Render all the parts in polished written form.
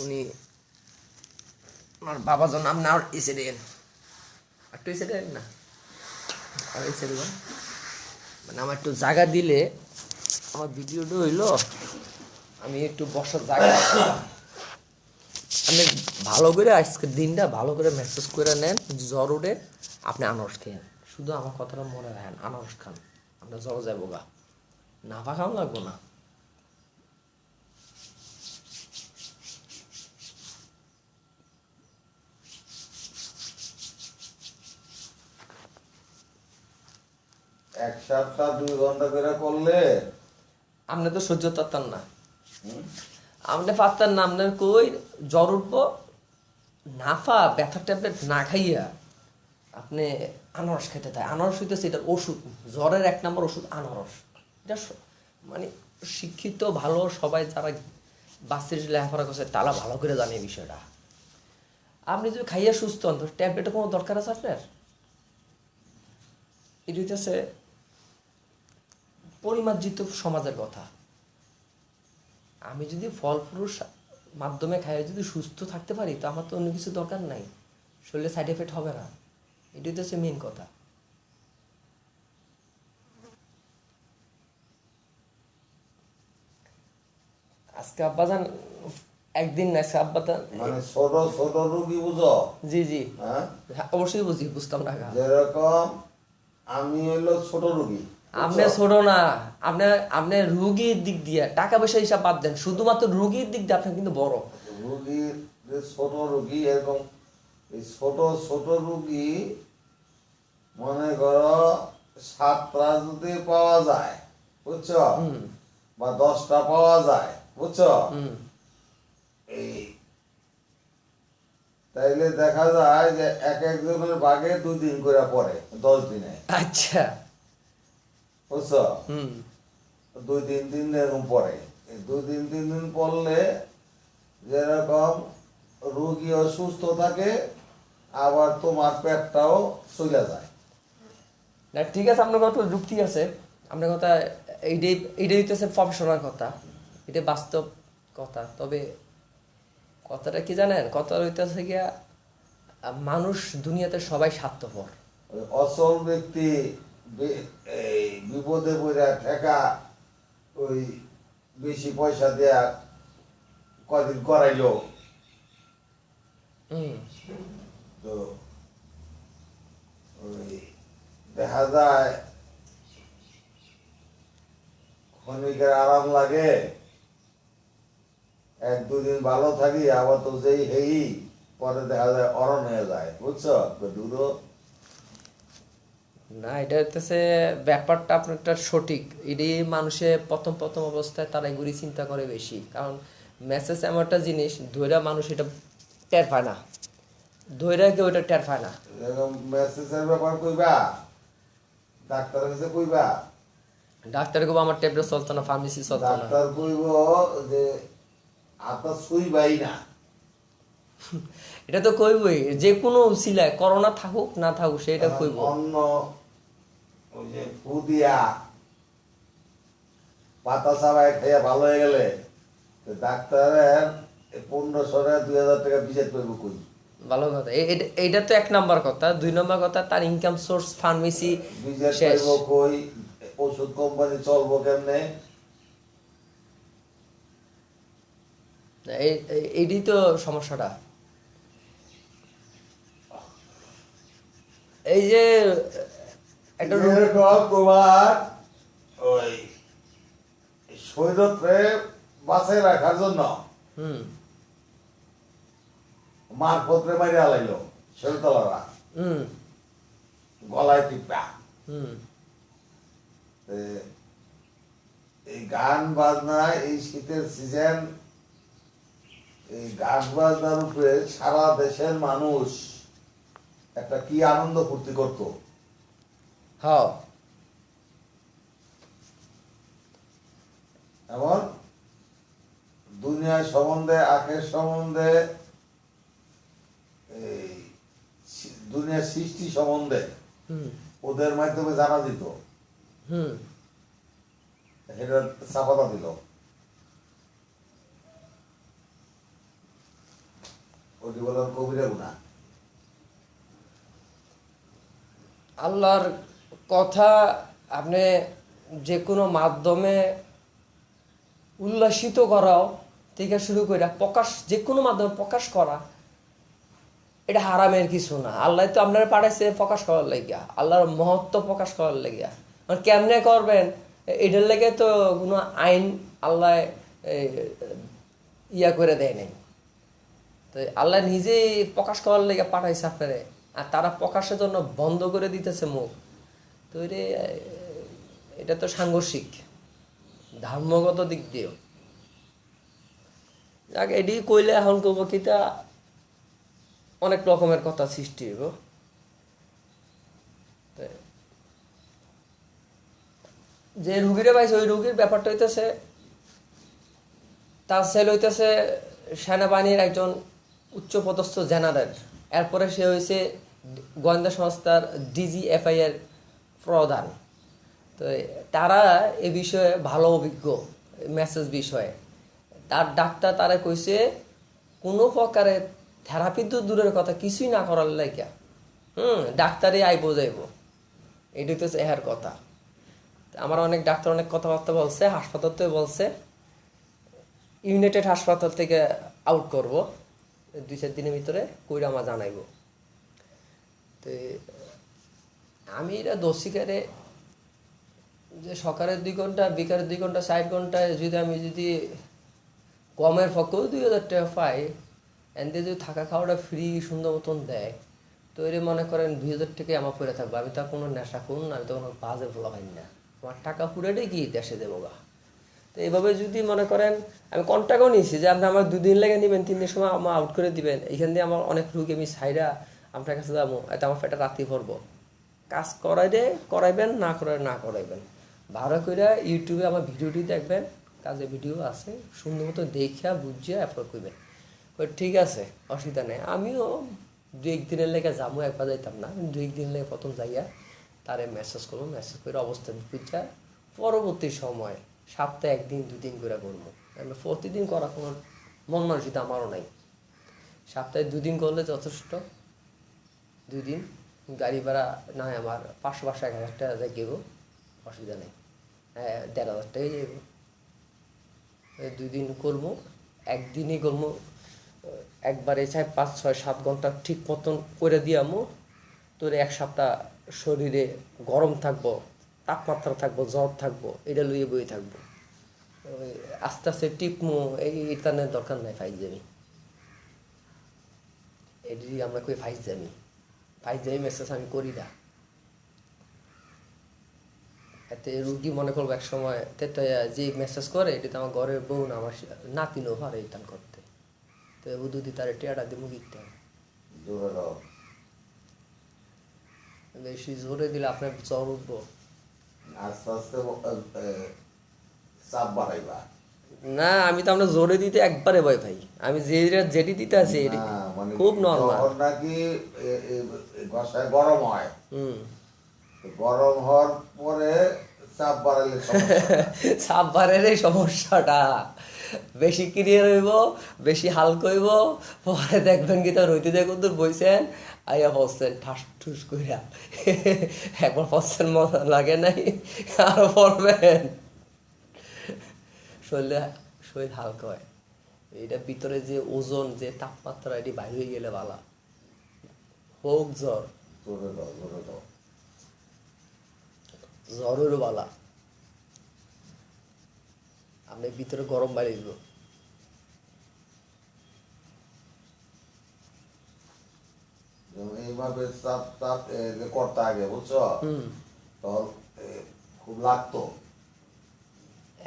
উনি আমার বাবার জন্য আপনি আর এসে দেন, একটু এসে দেন না, আর এসে দেবেন মানে আমার একটু জায়গা দিলে আমার ভিডিওটা হইলো, আমি একটু বসার জায়গা আপনি ভালো করে আজকের দিনটা ভালো করে মেসেজ করে নেন। জ্বর উঠে আপনি আনারস খেয়েন, শুধু আমার কথাটা মনে রাখেন, আনারস খান, আপনার জ্বর যাবো গা, নাফা খাওয়া লাগবো না। এক সপ্তাহ 2 ঘন্টা করে করলে আপনি তো সহ্য করতেন না, আপনি পারতেন না, আপনার কই জ্বর উঠবো, নাফা ব্যথার ট্যাবলেট না খাইয়া আপনি আনারস খেতে চায়। আনারস হইতেছে এটার ওষুধ, জ্বরের 1 নম্বর ওষুধ আনারস। এটা মানে শিক্ষিত ভালো সবাই যারা বাচ্চার লেখাপড়া করছে তারা ভালো করে জানে এই বিষয়টা। আপনি যদি খাইয়া সুস্থ হন তো ট্যাবলেটের কোনো দরকার আছে আপনার? এটা হইতেছে পরিমার্জিত সমাজের কথা। আমি যদি ফল ফ্রুট মাধ্যমে খাই যদি সুস্থ থাকতে পারি তো আমার তো অন্য কিছু দরকার নাই, শরীরে সাইড এফেক্ট হবে না, এটাই তো হচ্ছে মেন কথা। আজকে আব্বাজান একদিন না, আজকে আব্বাজান মানে ছোট ছোট রোগী বুঝো। জি জি হ্যাঁ, অবশ্যই বুঝি, বুঝতাম না। যেরকম আমি হইলো ছোট রোগী, আপনি ছোট না, আপনার আপনার রুগীর দিক দিয়ে টাকা পয়সা হিসাব বাদ দেন, শুধুমাত্র রুগীর দিক দিয়ে আপনি কিন্তু বড়। রোগীর যে ছোট রোগী, এরকম এই ছোট ছোট রোগী মনে করো 7টা যদি পাওয়া যায় বুঝছো, বা 10টা পাওয়া যায় বুঝছো, এই তাইলে দেখা যায় যে এক একজনের ভাগে 2 দিন করে পড়ে 10 দিনে, আচ্ছা বুঝছো, হুম 2-3 দিন এরকম পড়ে। এই 2-3 দিন পড়লে যেরকম রোগীও সুস্থ থাকে, আবার তোমার পেটটাও চলে যায়। না ঠিক আছে, আপনার কথা যুক্তি আছে, আপনার কথা এইটাই, এইটাই হইতেছে প্রফেশনাল কথা, এটা বাস্তব কথা। তবে কথাটা কি জানেন, কথাটা হইতেছে গিয়া মানুষ দুনিয়াতে সবাই স্বার্থপর। ওই অচল ব্যক্তি এই বিপদে পড়ে ঠেকা ওই বেশি পয়সা দেয়া কদিন করাইলো, হুম তো ওই দেখা যায় ক্ষণিকের আরাম লাগে, 1-2 দিন ভালো থাকি, আবার তো যেই হেই পরে দেখা যায় অরণ হয়ে যায়, বুঝছো, দূরও না এটা হইতেছে ব্যাপারটা আপনারটা সঠিক, এটাই মানুষে প্রথম প্রথম অবস্থায় তারা এগুলি চিন্তা করে বেশি, কারণ মেসেজ এমন একটা জিনিস ধৈর্য মানুষ এটা টের পায় না, ধৈর্য কেউ এটা টের পায় না। এরকম মেসেজের ব্যাপার কইবা, ডাক্তারের কাছে কইবা, ডাক্তার কব আমার ট্যাবলেট চলতো না, ফার্মেসি চলতো না, ডাক্তার কইব যে আপনার শুইবাই না। এটা তো কইবই, যে কোনো উসিলায় করোনা থাকুক না থাকুক সেটা কইব। অন্য ওই যে ফু দিয়া পাতা চাবায় খাইয়া ভালো হয়ে গেলে তো ডাক্তারের 1500-2000 টাকা বিজেট করবো কই। ভালো কথা, এইটা তো 1 নম্বর কথা। 2 নম্বর কথা তার ইনকাম সোর্স ফার্মেসি বিজেট শেষ। করবো কই, ওষুধ কোম্পানি চলবো কেমনে। এইটাই তো সমস্যাটা। এই যে একটা এরকম তোমার ওই শরীরকে বাঁচায় রাখার জন্য হুম মারপত্রে মারি আলাইলো শরীরতলারা হুম গলায় টিপা। হুম এই গান বাজনা, এই শীতের সিজন, এই গান বাজনার উপরে সারা দেশের মানুষ একটা কি আনন্দ ফুর্তি করতো। হ্যাঁ এমন দুনিয়ার সম্বন্ধে, আখের সম্বন্ধে, এই দুনিয়ার সৃষ্টি সম্বন্ধে হুম ওদের মাধ্যমে জানা দিত, হুম এটা চাপাতা দিল। ওটি বলেন কবিরা গুনাহ। আল্লাহর কথা আপনি যে কোনো মাধ্যমে উল্লাসিত করাও থেকে শুরু করে প্রকাশ, যে কোনো মাধ্যমে প্রকাশ করা, এটা হারামের কিছু না। আল্লাহ তো আপনারা পাঠাইছে প্রকাশ করার লাগিয়া, আল্লাহর মহত্ব প্রকাশ করার লাগিয়া। মানে কেমনে করবেন এটার লেগে তো কোনো আইন আল্লাহ ইয়া করে দেয় নাই। তো আল্লাহ নিজেই প্রকাশ করার লেগে পাঠাইছে আপনারে, আর তারা প্রকাশের জন্য বন্ধ করে দিতেছে মুখ। তো এটা তো সাংঘর্ষিক ধর্মগত দিক দিয়েও। যাক, এটি কইলে এখন কব কিটা অনেক রকমের কথা সৃষ্টি হইব। যে রুগীরে পাইছে ওই রুগীর ব্যাপারটা হইতেছে, তার ছেলে হইতেছে সেনাবাহিনীর একজন উচ্চপদস্থ জেনারেল, এরপরে সে হয়েছে গোয়েন্দা সংস্থার DGFI এর প্রধান। তো তারা এ বিষয়ে ভালো অভিজ্ঞ, মেসেজ বিষয়ে। তার ডাক্তার তারা কইছে কোনো প্রকারে থেরাপি তো দূরের কথা, কিছুই না করার লাইকা ডাক্তারই আইব যাইব, এটি তো এর কথা। আমার অনেক ডাক্তার অনেক কথাবার্তা বলছে, হাসপাতাল থেকে বলছে ইউনাইটেড হাসপাতাল থেকে আউট করব 2-4 দিনের ভিতরে, কইরা আমার জানাইব। তো আমি এটা দোষিকারে যে সকালের 2 ঘন্টা বিকালের 2 ঘন্টা 60 ঘন্টায় যদি কমের পক্ষেও 2000 টাকা পাই, এনতে যদি থাকা খাওয়াটা ফ্রি সুন্দর মতন দেয়, তো এর মনে করেন 2000 টাকায় আমার পড়ে থাকবো। আমি তো কোনো নেশা করুন না, আমি তো কোনো বাজে ফলো হয় না, আমার টাকা পুরোটাই কি দেশে দেবো গা। তো এইভাবে যদি মনে করেন, আমি কন্ট্যাক্টও নিয়েছি যে আপনি আমার 2 দিন লেগে নেবেন, 3 দিনের সময় আমার আউট করে দিবেন, এইখান দিয়ে আমার অনেক রুগী আমি সাইডা আপনার কাছে যাবো, এতে আমার পেটে রাতি ভরবো। কাজ করাইবেন, না করাইবেন। ভালো করে ইউটিউবে আমার ভিডিওটি দেখবেন, কাজে ভিডিও আছে, সুন্দর মতো দেখিয়া বুঝিয়া এরপর করবেন। ঠিক আছে, অসুবিধা নেই। আমিও 2-1 দিনের লেগে যাবো, একবার যাইতাম না, 2-1 দিন লেগে প্রথম যাইয়া তারে মেসেজ করবো, মেসেজ করে অবস্থা বুঝা পরবর্তী সময় সপ্তাহে 1 দিন 2 দিন করে করবো। প্রতিদিন করা কোনো মন মানসিকতা আমারও নাই। সপ্তাহে 2 দিন করলে যথেষ্ট। 2 দিন গাড়ি ভাড়া না আমার 500-1000 টাকা যাই গেব, অসুবিধা নেই। 1500 টাকাই যাইব। 2 দিন করবো, একদিনই করবো, একবারে 4-5-6-7 ঘন্টা ঠিক মতন করে দিয়ামো। তোর 1 সপ্তাহ শরীরে গরম থাকবো, তাপমাত্রা থাকবো, জ্বর থাকবো, এটা লইয়ে বই থাকবো। আস্তে আস্তে টিপমো, এইটানের দরকার নাই ফাইজলামি। এটি আমরা কই ফাইজলামি মেসেজ আমি করি না। এতে রুগী মনে করবো এক সময় যে মেসেজ করে এটি তো আমার ঘরের বউ না, আমার নাতিনও পারে ইতান করতে। তো উদুদি তার টেয়াটা দিয়ে মুগিতে বেশি জোরে দিলে আপনার জ্বর উঠবো। আস্তে আস্তে চাপ বাড়াইবা না, আমি তো আমরা জোরে দিতে একবারে ভয় ভাই। আমি যেটি দিতে আছি খুব নরমাল। নাকি গরম হয়, গরম হওয়ার পরে চাপ বাড়াইলে চাপ বাড়াইলে সমস্যাটা বেশি ক্লিয়ার হইব, বেশি হালকা হইব। পরে দেখবেন কি তার হইতে দেখুন দূর বইছেন, আইয়া পড়ছেন ঠাস ঠুস কইরা। একবার পড়ছেন মজা লাগে নাই, আরো পড়বেন, শরীর হালকা হয়। এটা ভিতরে যে ওজন, যে তাপমাত্রা, এটি বাইরে হয়ে গেলে ভালো হোক। জ্বরেরও বালা, আপনি ভিতরে গরম বাইরে দিব। এইভাবে চাপ চাপ করতে আগে বুঝছো, তখন খুব লাগতো,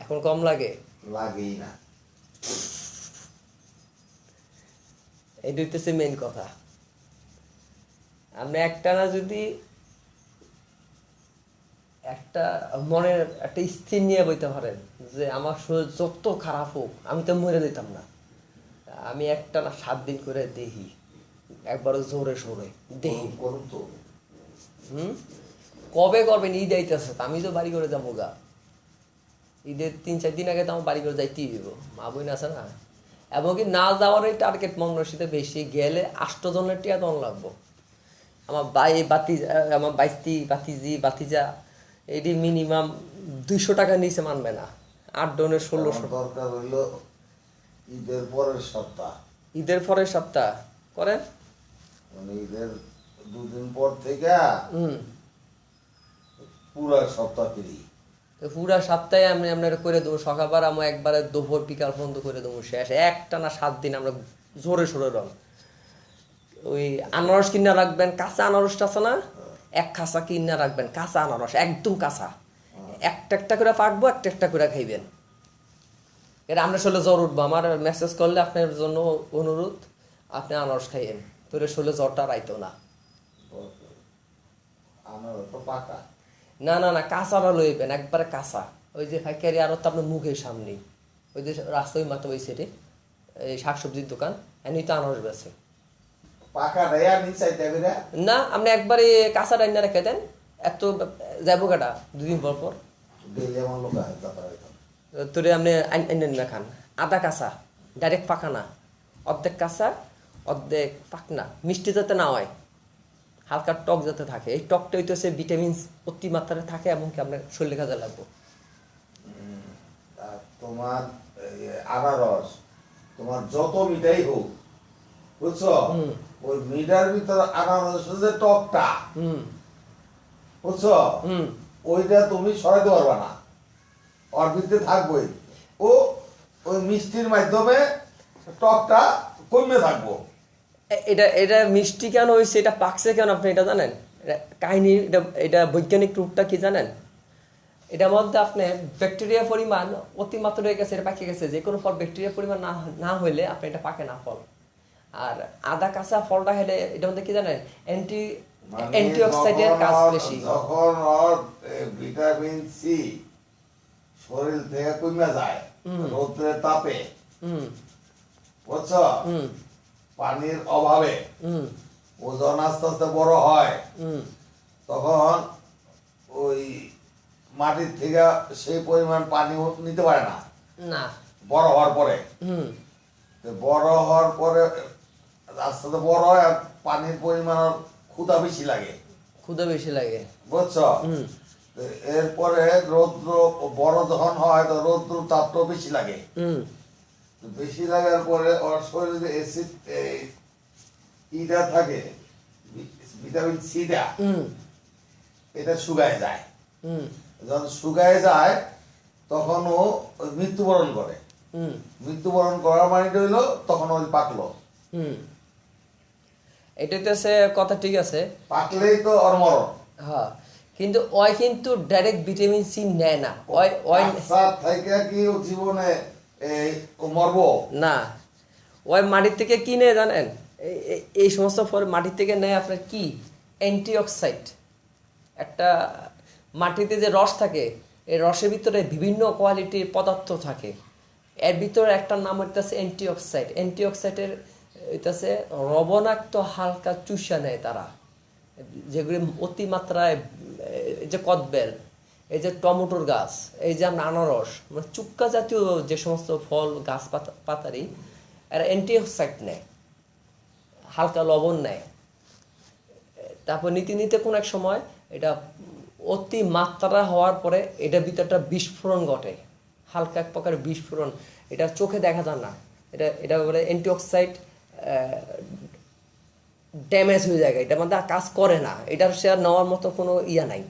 এখন কম লাগে, লাগেই না। এটা হইতেছে মেইন কথা। আপনি একটানা যদি একটা মনের একটা স্থির নিয়ে বইতে পারেন যে আমার শরীর যত খারাপ হোক আমি তো মরে দিতাম না, আমি একটানা 7 দিন করে দেখি, একবারও জোরে সোরে দেখি। কবে করবেন? ঈদ আইতেছে, আমি তো বাড়ি করে যাবো গা। ঈদের 3-4 দিন আগে তো আমার বাড়ি করে যাইতেই দিব, মা বোন আছে না, এমনকি না যাওয়ারই টার্গেট মংনসিতে বেশি গেলে 8 জনের টিয়া দন লাগবো। আমার আমার বাইস্তি বাতিজা এটি মিনিমাম 200 টাকা নিচে মানবে না। 8 জনের 1600। দরকার হইলো ঈদের পরের সপ্তাহ, ঈদের পরের সপ্তাহ করেন, মানে ঈদের 2 দিন পর থেকে হুম। পুরা সপ্তাহ ফ্রি। তো পুরা সপ্তাহে আমি আপনার করে দেবো, সকালবার আমি একবারে দুপুর বিকাল পর্যন্ত করে দেবো শেষ। একটানা 7 দিন আমরা জোরে সোরে রং। ওই আনারস কিনা রাখবেন, কাঁচা আনারসটা আছে না, 1 খাসা কিনা রাখবেন, কাঁচা আনারস একদম কাঁচা। একটা একটা করে পাকবো, একটা একটা করে খাইবেন। এটা আমরা আসলে জ্বর উঠবো, আমার মেসেজ করলে আপনার জন্য অনুরোধ, আপনি আনারস খাইয়েন, তোর আসলে জ্বরটা রাইতো না। আমার তো পাকা। না না না, কাঁচাটা লইবেন, একবারে কাঁচা। ওই যে ফাইকারি আরো তো আপনার মুখের সামনেই, ওই যে রাস্তায় মাত্র ওই সেটে এই শাকসবজির দোকান, এমনি তো আনারস বেছে। পাকা রেয়া নি চাইতে করে না, আপনি একবারে কাঁচা রান্না রেখে দেন, এত যাবো কাটা 2 দিন পর পর। ডেইলি আমার লোক আছে তারপরে তোরে আপনি আইন না খান। আদা কাঁচা, ডাইরেক্ট পাকা না, অর্ধেক কাঁচা অর্ধেক পাকনা, মিষ্টি যাতে না হয়, হালকা টক যাতে থাকে। এই টকটা হইতেছে ভিটামিন অতিমাত্রায় থাকে, এমনকি আপনার শরীরে কাজে লাগবে। আর তোমার আনারস তোমার যত মিঠাই হোক, বুঝছো, ওই মিঠার ভিতরে আনারসের যে টকটা, হুম বুঝছো, হুম। ওইটা তুমি সরাইতে পারবা না, ওর ভিতরে থাকবোই। ও ওই মিষ্টির মাধ্যমে টকটা কমে থাকবো। এটা এটা মিষ্টি কেন হয়েছে, এটা পাকছে কেন, আপনি এটা জানেন? এটা কাহিনী, এটা বৈজ্ঞানিক রূপটা কি জানেন? এটার মধ্যে আপনি ব্যাকটেরিয়া পরিমাণ অতিমাত্রা হয়ে গেছে, এটা পাকে গেছে। যে কোনো ফল ব্যাকটেরিয়া পরিমাণ না হইলে আপনি এটা পাকে না ফল। আর আদা কাঁচা ফলটা খেলে এটার মধ্যে কি জানেন, মানে অ্যান্টিঅক্সিডেন্টের কাজ বেশি। যখন ওর ভিটামিন সি শরীর থেকে কমে যায় রৌদ্রের তাপে, হুম বুঝছো, হুম পানির অভাবে হুম ওজন আস্তে আস্তে বড় হয়, হুম তখন ওই মাটির থেকে সেই পরিমাণ পানি নিতে পারে না না। বড় হওয়ার পরে। হুম তো বড় হওয়ার পরে আস্তে আস্তে বড় হয়, আর পানির পরিমাণ ওর ক্ষুধা বেশি লাগে, ক্ষুধা বেশি লাগে। বুঝছো। হুম তো এরপরে রৌদ্র বড় যখন হয় তো রৌদ্র তাপটাও বেশি লাগে। হুম তো বেশি লাগার পরে ওর শরীরে অ্যাসিড ইটা থাকে, ভিটামিন সিটা, হুম এটা শুকায় যায়। হুম যখন শুকায় যায় তখন ও মৃত্যুবরণ করে। হুম মৃত্যুবরণ করার মানে হইলো তখন ওই পাকলো। হুম। এটাতে কথা ঠিক আছে, পাকলেই তো ওর মরণ। হ্যাঁ, কিন্তু ওই কিন্তু ডাইরেক্ট ভিটামিন সি নেয় না। ওই ওই আচ্ছা থেকে কি ও জীবনে এই ও মরবো না, ওই মাটির থেকে কি নেয় জানেন? এই সমস্ত ফল মাটির থেকে নেয় আপনার কি, অ্যান্টিঅক্সাইড। একটা মাটিতে যে রস থাকে, এই রসের ভিতরে বিভিন্ন কোয়ালিটির পদার্থ থাকে। এর ভিতরে একটা নাম হইতেছে অ্যান্টিঅক্সাইড। অ্যান্টিঅক্সাইডের হইতেছে লবণাক্ত হালকা চুষা নেয় তারা, যেগুলি অতিমাত্রায়, যে কদবেল, এই যে টমেটোর গাছ, এই যে আমরা আনারস, মানে চুক্কা জাতীয় যে সমস্ত ফল গাছ পাতারি, এরা অ্যান্টিঅক্সাইড নেয়, হালকা লবণ নেয়। তারপর নিতে নিতে কোন এক সময় এটা অতি মাত্রা হওয়ার পরে এটার ভিতরে একটা বিস্ফোরণ ঘটে, হালকা এক প্রকার বিস্ফোরণ। এটা চোখে দেখা যায় না, এটা এটা বলে অ্যান্টিঅক্সাইড ড্যামেজ হয়ে যায়, এটা মানে কাজ করে না, এটার শেয়ার নেওয়ার মতো কোনো ইয়া নাই।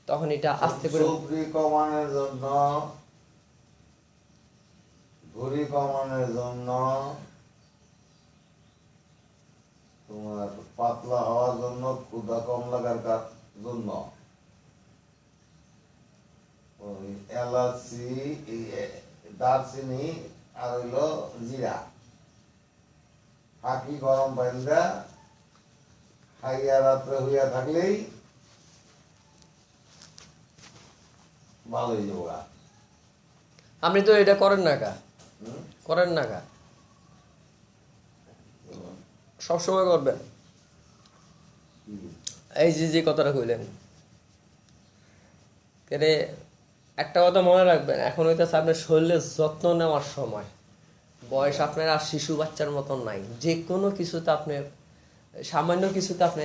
তখন এটা আস্তে করে চুবড়ি কমানোর জন্য, ভুঁড়ি কমানোর জন্য, তোমার পাতলা হওয়ার জন্য, ক্ষুধা কম লাগার জন্য ওই এলাচি, দারচিনি আর হইলো জিরা ফাঁকি গরম পানিটা খাইয়া রাত্রে হইয়া থাকলেই ভালো হয়ে যাবো। আপনি তো এটা করেন না কা, করেন না কা, সবসময় করবেন। এই যে যে কথাটা কইলেন, একটা কথা মনে রাখবেন, এখন হইতেছে আপনার শরীরের যত্ন নেওয়ার সময়। বয়স আপনার আর শিশু বাচ্চার মতন নাই, যে কোনো কিছুতে আপনি সামান্য কিছুতে আপনি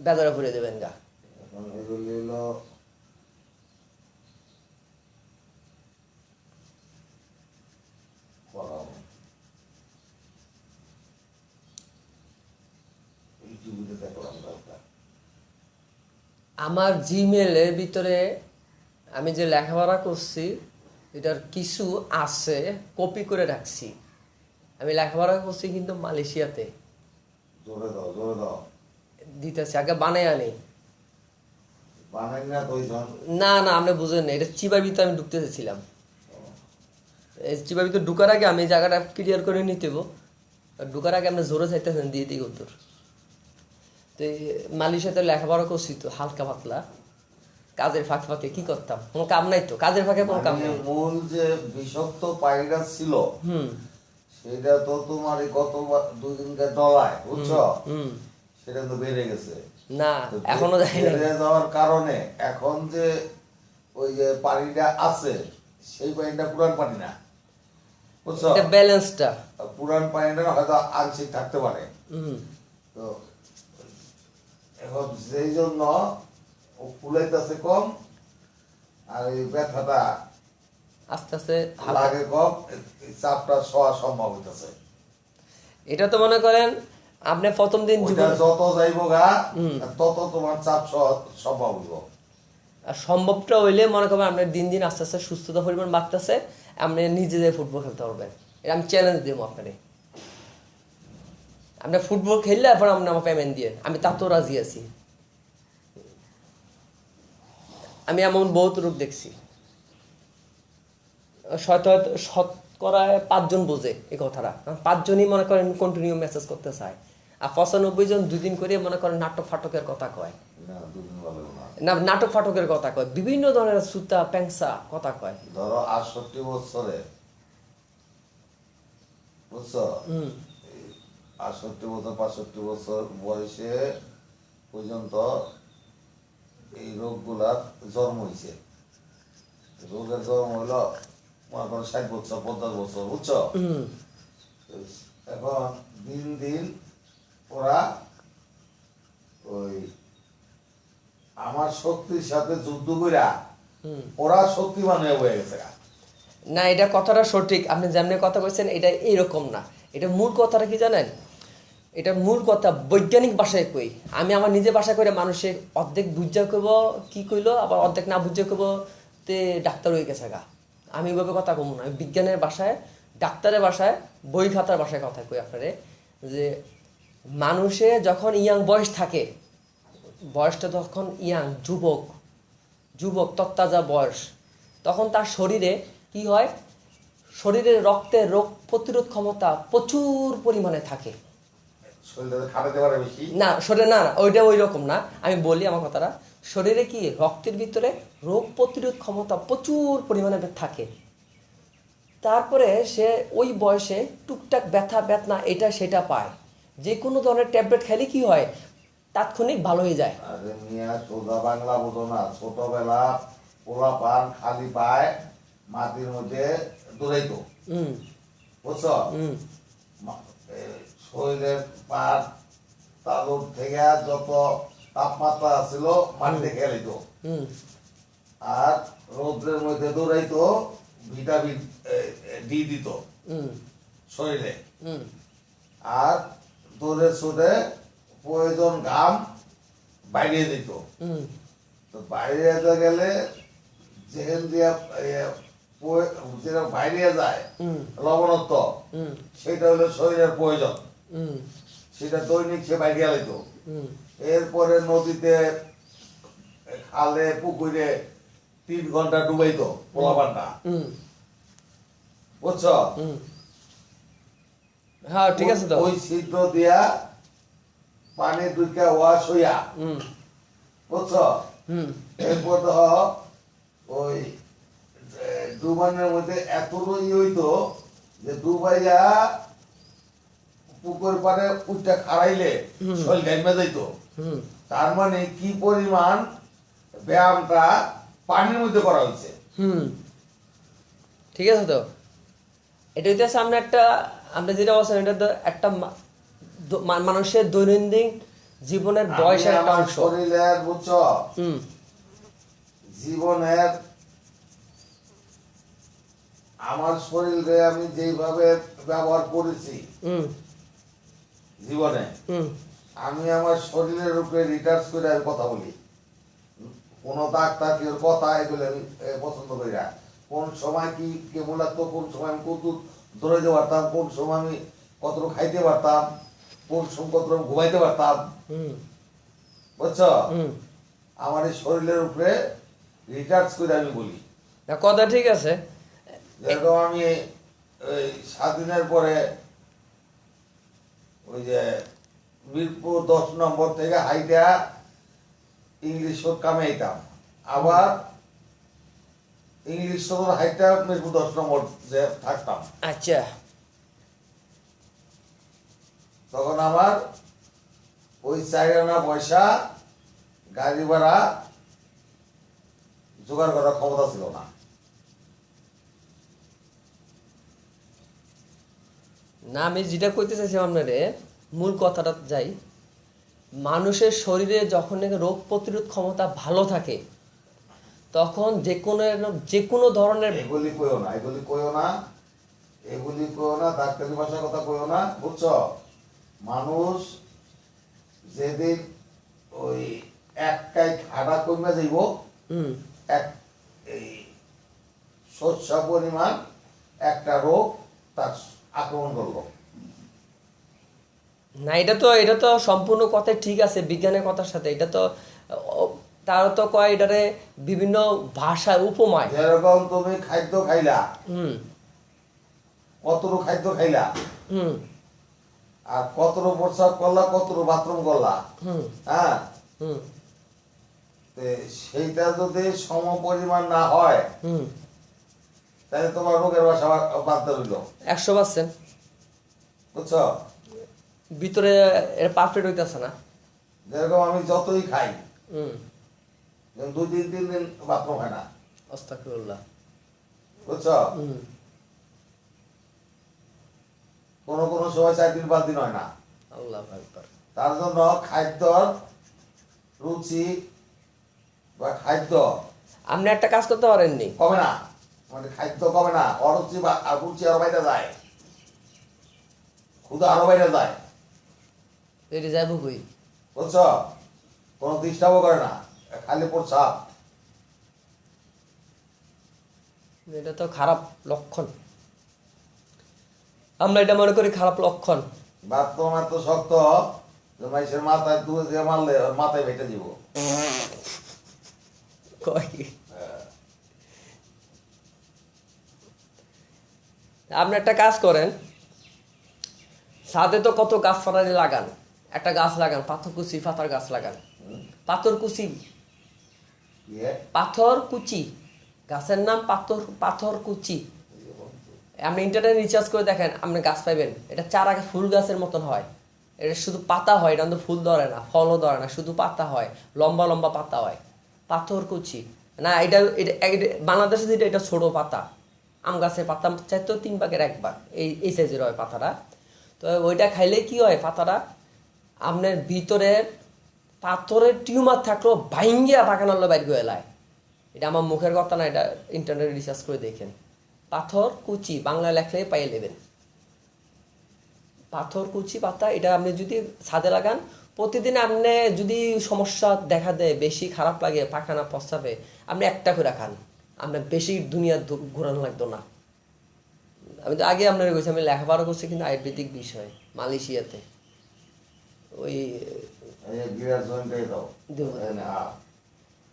বেজারে ভরে দেবেন গা। এখন এগুলি হলো করাবো ইউটিউবে দেখলাম দরকার। আমার জিমেলের ভিতরে আমি যে লেখাপড়া করছি এটার কিছু আছে, কপি করে রাখছি। আমি লেখাপড়া করছি কিন্তু মালয়েশিয়াতে। জোরে দাও, জোরে দাও। দিতেছি, আগে বানাই আনি। বানাই না তো ওই জন। না না, আপনি বুঝেন না, এটা চিবার ভিতরে আমি ঢুকতে চাইছিলাম। এই চিবার ভিতরে ঢুকার আগে আমি এই জায়গাটা ক্লিয়ার করে নিতে হবো। আর ঢুকার আগে আপনি জোরে চাইতেছেন দিয়ে দিই উত্তর। তো এই মালয়েশিয়াতে লেখাপড়া করছি তো হালকা পাতলা, কাজের ফাঁকে ফাঁকে কি করতাম, কোনো কাম নাই তো, কাজের ফাঁকে কোনো কাম মানে নাই। মূল যে বিষাক্ত ভাইরাস ছিল হুম সেটা তো তোমার এই গত 2 দিনকার ডলায়, বুঝছো? হুম। সেটা তো বেড়ে গেছে। না তো এখনো যাই নাই। বেড়ে যাওয়ার কারণে এখন যে ওই যে পানিটা আছে সেই পানিটা পুরান পানি না, বুঝছো? এটা ব্যালেন্সটা। পুরান পানিটা হয়তো আংশিক থাকতে পারে। হুম। তো এখন সেই জন্য ও ফুলাইতেছে কম, আর এই ব্যথাটা আস্তে আস্তে হালকা। লাগে কম, এই চাপটা সহা সম্ভব হইতেছে। এটা তো মনে করেন আপনি প্রথম দিন ওইটা যত যাইবো গা হুম। তত তোমার চাপ সহা সম্ভব হইব। আর সম্ভবটা হইলে মনে করেন আপনার দিন দিন আস্তে আস্তে সুস্থতা পরিমাণ বাড়তেছে, আপনি নিজে যে ফুটবল খেলতে পারবেন। এটা আমি চ্যালেঞ্জ দেবো আপনারে। আপনি ফুটবল খেললে এখন আপনি আমার পেমেন্ট দিয়ে, আমি তাতেও রাজি আছি। আমি এমন বহুত রোগ দেখছি, শতকরা 5 জন বোঝে এই কথাটা। 5 জনই মনে করেন কন্টিনিউ মেসেজ করতে চায়, আর 95 জন 2 দিন করে মনে করেন নাটক ফাটকের কথা কয়। না, দুদিন ভালো না। না, নাটক ফাটকের কথা কয়, বিভিন্ন ধরনের সুতা প্যাংসা কথা কয়। ধরো 68 বছরে, বুঝছো? হুম 68 বছর 65 বছর বয়সে পর্যন্ত এই রোগগুলার জন্ম হয়েছে। রোগের জন্ম হইলো মনে করো 60 বছর 50 বছর, বুঝছো? হুম এখন দিন দিন ওরা ওই আমার শক্তির সাথে যুদ্ধ কইরা হুম। ওরা শক্তিমান হয়ে গেছে। না, এটা কথাটা সঠিক, আপনি যেমনি কথা বলছেন এটা এইরকম না। এটা মূল কথাটা কি জানেন, এটা মূল কথা বৈজ্ঞানিক ভাষায় কই। আমি আমার নিজে ভাষা করে মানুষের অর্ধেক বুঝা কইব কি কইলো, আবার অর্ধেক না বুঝা কইব তে ডাক্তার হয়ে গেছে গা। আমি ওইভাবে কথা কম না, আমি বিজ্ঞানের ভাষায়, ডাক্তারের ভাষায়, বই খাতার ভাষায় কথা কই আপনারে। যে মানুষে যখন ইয়াং বয়স থাকে, বয়সটা যখন ইয়াং যুবক তত্তাজা বয়স, তখন তার শরীরে কি হয়, শরীরের রক্তের রোগ প্রতিরোধ ক্ষমতা প্রচুর পরিমাণে থাকে। শরীরটা খাটাতে পারে বেশি। না শরীরে না, ওইটা ওই রকম না, আমি বলি আমার কথাটা। শরীরে কি রক্তের ভিতরে রোগ প্রতিরোধ ক্ষমতা প্রচুর পরিমাণে থাকে। তারপরে সে ওই বয়সে টুকটাক ব্যথা বেদনা এটা সেটা পায়, যে কোনো ধরনের ট্যাবলেট খেলে কি হয়, তাৎক্ষণিক ভালো হয়ে যায়। আরে মিয়া, সোজা বাংলা বোঝো না। ছোটবেলা পোলা পান খালি পায় মাটির মধ্যে দৌড়াইতো, হুম বুঝছো? হুম শরীরের পার তালুর থেকে যত তাপমাত্রা ছিল মাটিতে খেলিত, হুম আর রৌদ্রের মধ্যে দৌড়াইতো, ভিটামিন ডি দিত হুম শরীরে, হুম আর দৌড়ে ছুটে প্রয়োজন ঘাম বাইরে দিত। হুম তো বাইরে যেতে গেলে যেখান দিয়ে যেটা বাইরে যায় হুম লবণত্ব, হুম সেটা হলো শরীরের প্রয়োজন, হুম সেটা দৈনিক সে বাইরে লাইত। হুম এরপরে নদীতে, খালে, পুকুরে 3 ঘন্টা ডুবাইতো পোলাপানটা, হুম বুঝছো? হুম। হ্যাঁ ঠিক আছে তো। ওই ছিদ্র দিয়া পানি দুইটা ওয়াশ হইয়া, হুম বুঝছো? হুম এরপর তো ওই ডুবানের মধ্যে এতই হইতো যে ডুবাইয়া পুকুর পাড়ে উঠটা খাড়াইলে শরীর গাইমা যাইতো। হুম। তার মানে কি পরিমাণ ব্যায়ামটা পানির মধ্যে করা হয়েছে। হুম ঠিক আছে তো। এটা হইতে সামনে একটা, আমরা যেটা বলছেন এটা তো একটা মানুষের দৈনন্দিন জীবনের আমি বয়সের একটা আমার অংশ। শরীরের বুঝছো হুম জীবনের, আমার শরীরে আমি যেভাবে ব্যবহার করেছি হুম জীবনে, হুম আমি আমার শরীরের উপরে রিটার্চ করে আমি কথা বলি। কোন ডাক্তার কথা এগুলো আমি পছন্দ করি না। কোন সময় কি কেমন লাগতো, কোন সময় আমি কত দৌড়াইতে পারতাম, কোন সময় আমি কতটুকু খাইতে পারতাম, কোন সময় কতটুকু ঘুমাইতে পারতাম, হুম বুঝছো? হুম আমার এই শরীরের উপরে রিটার্চ করে আমি বলি। না, কথা ঠিক আছে। যেরকম আমি ওই 7 দিনের পরে ওই যে মিরপুর 10 নম্বর থেকে হাইটা ইংলিশ কামে আইতাম, আবার ইংলিশ সদর হাইটা মিরপুর 10 নম্বর যে থাকতাম, আচ্ছা, তখন আমার ওই 4 আনা পয়সা গাড়ি ভাড়া জোগাড় করার ক্ষমতা ছিল না। না আমি যেটা কইতে চাইছি আপনারে, মূল কথাটা যাই, মানুষের শরীরে যখন নাকি রোগ প্রতিরোধ ক্ষমতা ভালো থাকে তখন যে কোনো ধরনের এগুলি কইও না, এগুলি কইও না, এগুলি কইও না, ডাক্তারি ভাষার কথা কইও না, বুঝছো? মানুষ যেদিন ওই এক কাই খাড়া কমে যাইব, হুম এক এই শস্য পরিমাণ একটা রোগ তার আক্রমণ করলো। না, এটা তো সম্পূর্ণ কথাই ঠিক আছে বিজ্ঞানের কথার সাথে। এটা তো তারা তো কয় এটারে বিভিন্ন ভাষায় উপমায়। যেরকম তুমি খাদ্য খাইলা, হুম কতটুকু খাদ্য খাইলা, হুম আর কতটুকু প্রস্রাব করলা, কতটুকু বাথরুম করলা, হুম হ্যাঁ, হুম তে সেইটা যদি সম পরিমাণ না হয় হুম তাহলে তোমার রোগের বাসা বাড়তে রইল, 100%। বুঝছো? ভিতরে এর পারফেক্ট হইতেছে না। যেরকম আমি যতই খাই, হুম 2 দিন 3 দিন বাথরুম হয় না, আস্তাগফিরুল্লাহ। বুঝছো? হুম কোনো কোনো সময় 4 দিন 5 দিন হয় না। আল্লাহু আকবার। তার জন্য খাদ্যর রুচি বা খাদ্য আপনি একটা কাজ করতে পারেননি। কমে না, মানে খাদ্য কমে না, অরুচি বা রুচি আরো বাইরে যায়, ক্ষুধা আরো বাইরে যায়, এটা যাইব কই? বুঝছো? কোনো ডিস্টার্বও করে না, খালি প্রস্রাব। এটা তো খারাপ লক্ষণ। আমরা এটা মনে করি খারাপ লক্ষণ। বাথরুম এত শক্ত যে মাইসের মাথায় দুধ দিয়ে মারলে ওর মাথায় ভেটে দিব। কয় কি? আপনি একটা কাজ করেন, ছাদে তো কত গাছপালা লাগান, একটা গাছ লাগান, পাথরকুচি পাতার গাছ লাগান। পাথরকুচি, ইয়ে, পাথরকুচি গাছের নাম পাথরকুচি। আপনি ইন্টারনেট রিচার্জ করে দেখেন, আপনি গাছ পাইবেন। এটা চারা ফুল গাছের মতন হয়। এটা শুধু পাতা হয়, এটা কিন্তু ফুল ধরে না, ফলও ধরে না, শুধু পাতা হয়, লম্বা লম্বা পাতা হয়। পাথরকুচি না, বাংলাদেশে যেটা, এটা ছোট পাতা। আম গাছের পাতা চাইতেও 3 ভাগের 1 ভাগ এই সাইজের হয় পাতাটা। তো ওইটা খাইলে কি হয়, পাতাটা আপনার ভিতরে পাথরের টিউমার থাকলেও ভাইঙ্গিয়া পাকানাল্লো বাইর করে এলায়। এটা আমার মুখের কথা না, এটা ইন্টারনেটে রিসার্চ করে দেখেন। পাথর কুচি বাংলা লেখলেই পাইয়ে নেবেন। পাথর কুচি পাতা, এটা আপনি যদি ছাদে লাগান, প্রতিদিন আপনি যদি সমস্যা দেখা দেয়, বেশি খারাপ লাগে পায়খানা প্রস্রাবে, আপনি একটা করে খান, আপনার বেশি দুনিয়া ঘোরানো লাগতো না। আমি তো আগে আপনার কইছি, আমি লেখাপড়া করছি কিন্তু আয়ুর্বেদিক বিষয় মালয়েশিয়াতে। ওই এই যে গিয়ার জয়েন্টটাই দাও, দেবো। হ্যাঁ,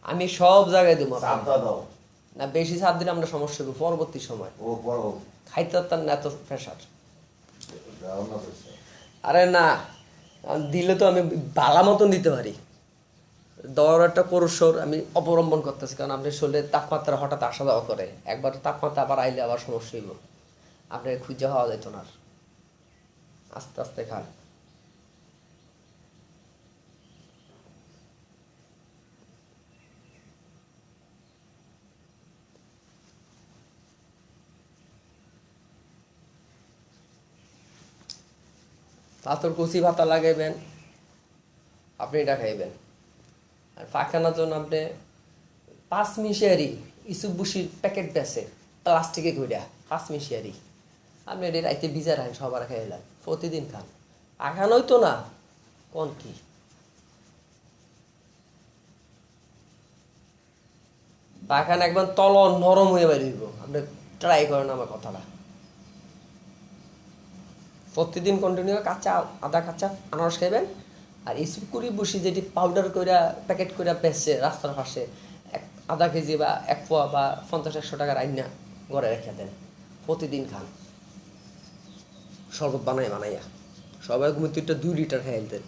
আমি সব জায়গায় দেবো। চাপটা দাও, না, বেশি চাপ দিলে আমরা সমস্যা হবে পরবর্তী সময়। ও বড় খাইতে পারতাম না এত প্রেশার। দাও না পয়সা। আরে না, দিলে তো আমি বালা মতন দিতে পারি। দেওয়ার একটা কৌশল আমি অবলম্বন করতেছি, কারণ আপনার শরীরের তাপমাত্রা হঠাৎ আসা যাওয়া করে। একবার তাপমাত্রা আবার আইলে আবার সমস্যা হইব, আপনার খুঁজে হওয়া যেত না। আস্তে আস্তে খান। পাথর কুচি ভাতা লাগাইবেন, আপনি এটা খাইবেন। আর পায়খানার জন্য আপনি 5 মিশিয়ারি ইসুপ বুসির প্যাকেট বেছে প্লাস্টিকে ঘুরিয়া 5 মিশিয়ারি আপনি এটা রাইতে ভিজা রাখেন, সবার খাইলেন, প্রতিদিন খান। পায়খানাই তো না, কোন কি পায়খানা একবার তল নরম হয়ে বেরিয়ে, আপনি ট্রাই করেন আমার কথাটা। প্রতিদিন কন্টিনিউ কাঁচা আদা কাঁচা আনারস খাইবেন। আর ইসুপ কুড়ি বসি যেটি পাউডার করে প্যাকেট করে বেচছে রাস্তার পাশে, আধা কেজি বা 1 পোয়া বা 50-100 টাকার আইনা ঘরে রেখে দেন, প্রতিদিন খান। শরবত বানাইয়া সবাই ঘুমিয়ে 2 লিটার খাইল দেন,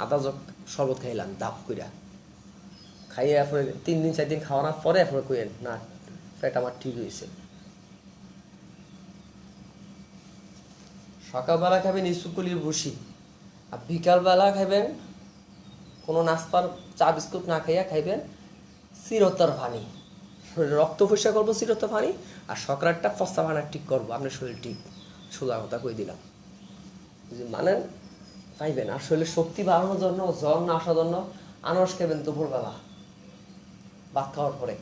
আদা জগ শরবত খাইলাম দাপ কইরা খাইয়ে আপনার 3 দিন 4 দিন খাওয়ানোর পরে আপনার কইেন না পেট আমার ঠিক হয়েছে। সকালবেলা খাবেন ইসুকুলির বসি, আর বিকালবেলা খাইবেন কোনো নাস্তার চা বিস্কুট না খাইয়া খাইবেন চিরতর পানি, শরীরে রক্ত পরিষ্কার করবো চিরতর পানি। আর সকালটা পস্তা ভানা ঠিক করবো, আপনার শরীর ঠিক, সোজা কথা কই দিলাম। মানে পাইবেন। আর শরীরের শক্তি বাড়ানোর জন্য, জ্বর না আসার জন্য আনারস খাবেন দুপুরবেলা ভাত খাওয়ার পরে,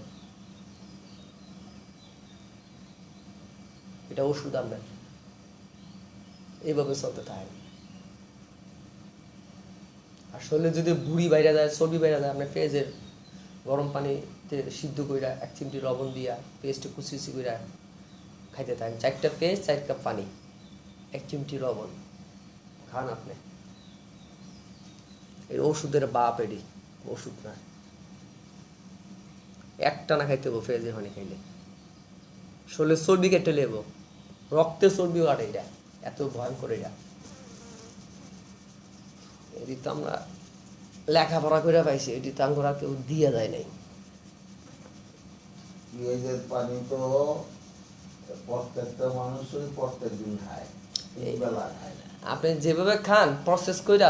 এটা ওষুধ আপনার। এইভাবে চলতে থাকে। আর শরীরে যদি বুড়ি বাইরে যায়, চর্বি বাইরে যায়, আপনার পেঁয়াজের গরম পানিতে সিদ্ধ কইরা 1 চিমটি লবণ দিয়া পেঁয়াজটা কুচি কুচি কইরা খাইতে থাকেন। 4টা পেঁয়াজ 4 কাপ পানি 1 চিমটি লবণ খান আপনি। এই ওষুধের বাপ, এটি ওষুধ না, একটা না খাইতে হবো পেঁয়াজের পানি খাইলে। শরীরে চর্বি কেটে লেব, রক্তে চর্বি কাটে, এটা এত ভয়ঙ্কর। এটা এটি তো আমরা লেখাপড়া করে পাইছি, এটি তো আমরা কেউ দিয়ে যায় নাই। পেঁয়াজের পানি তো প্রত্যেকটা মানুষই প্রত্যেক দিন খায়, বেলা খায়। আপনি যেভাবে খান প্রসেস কইরা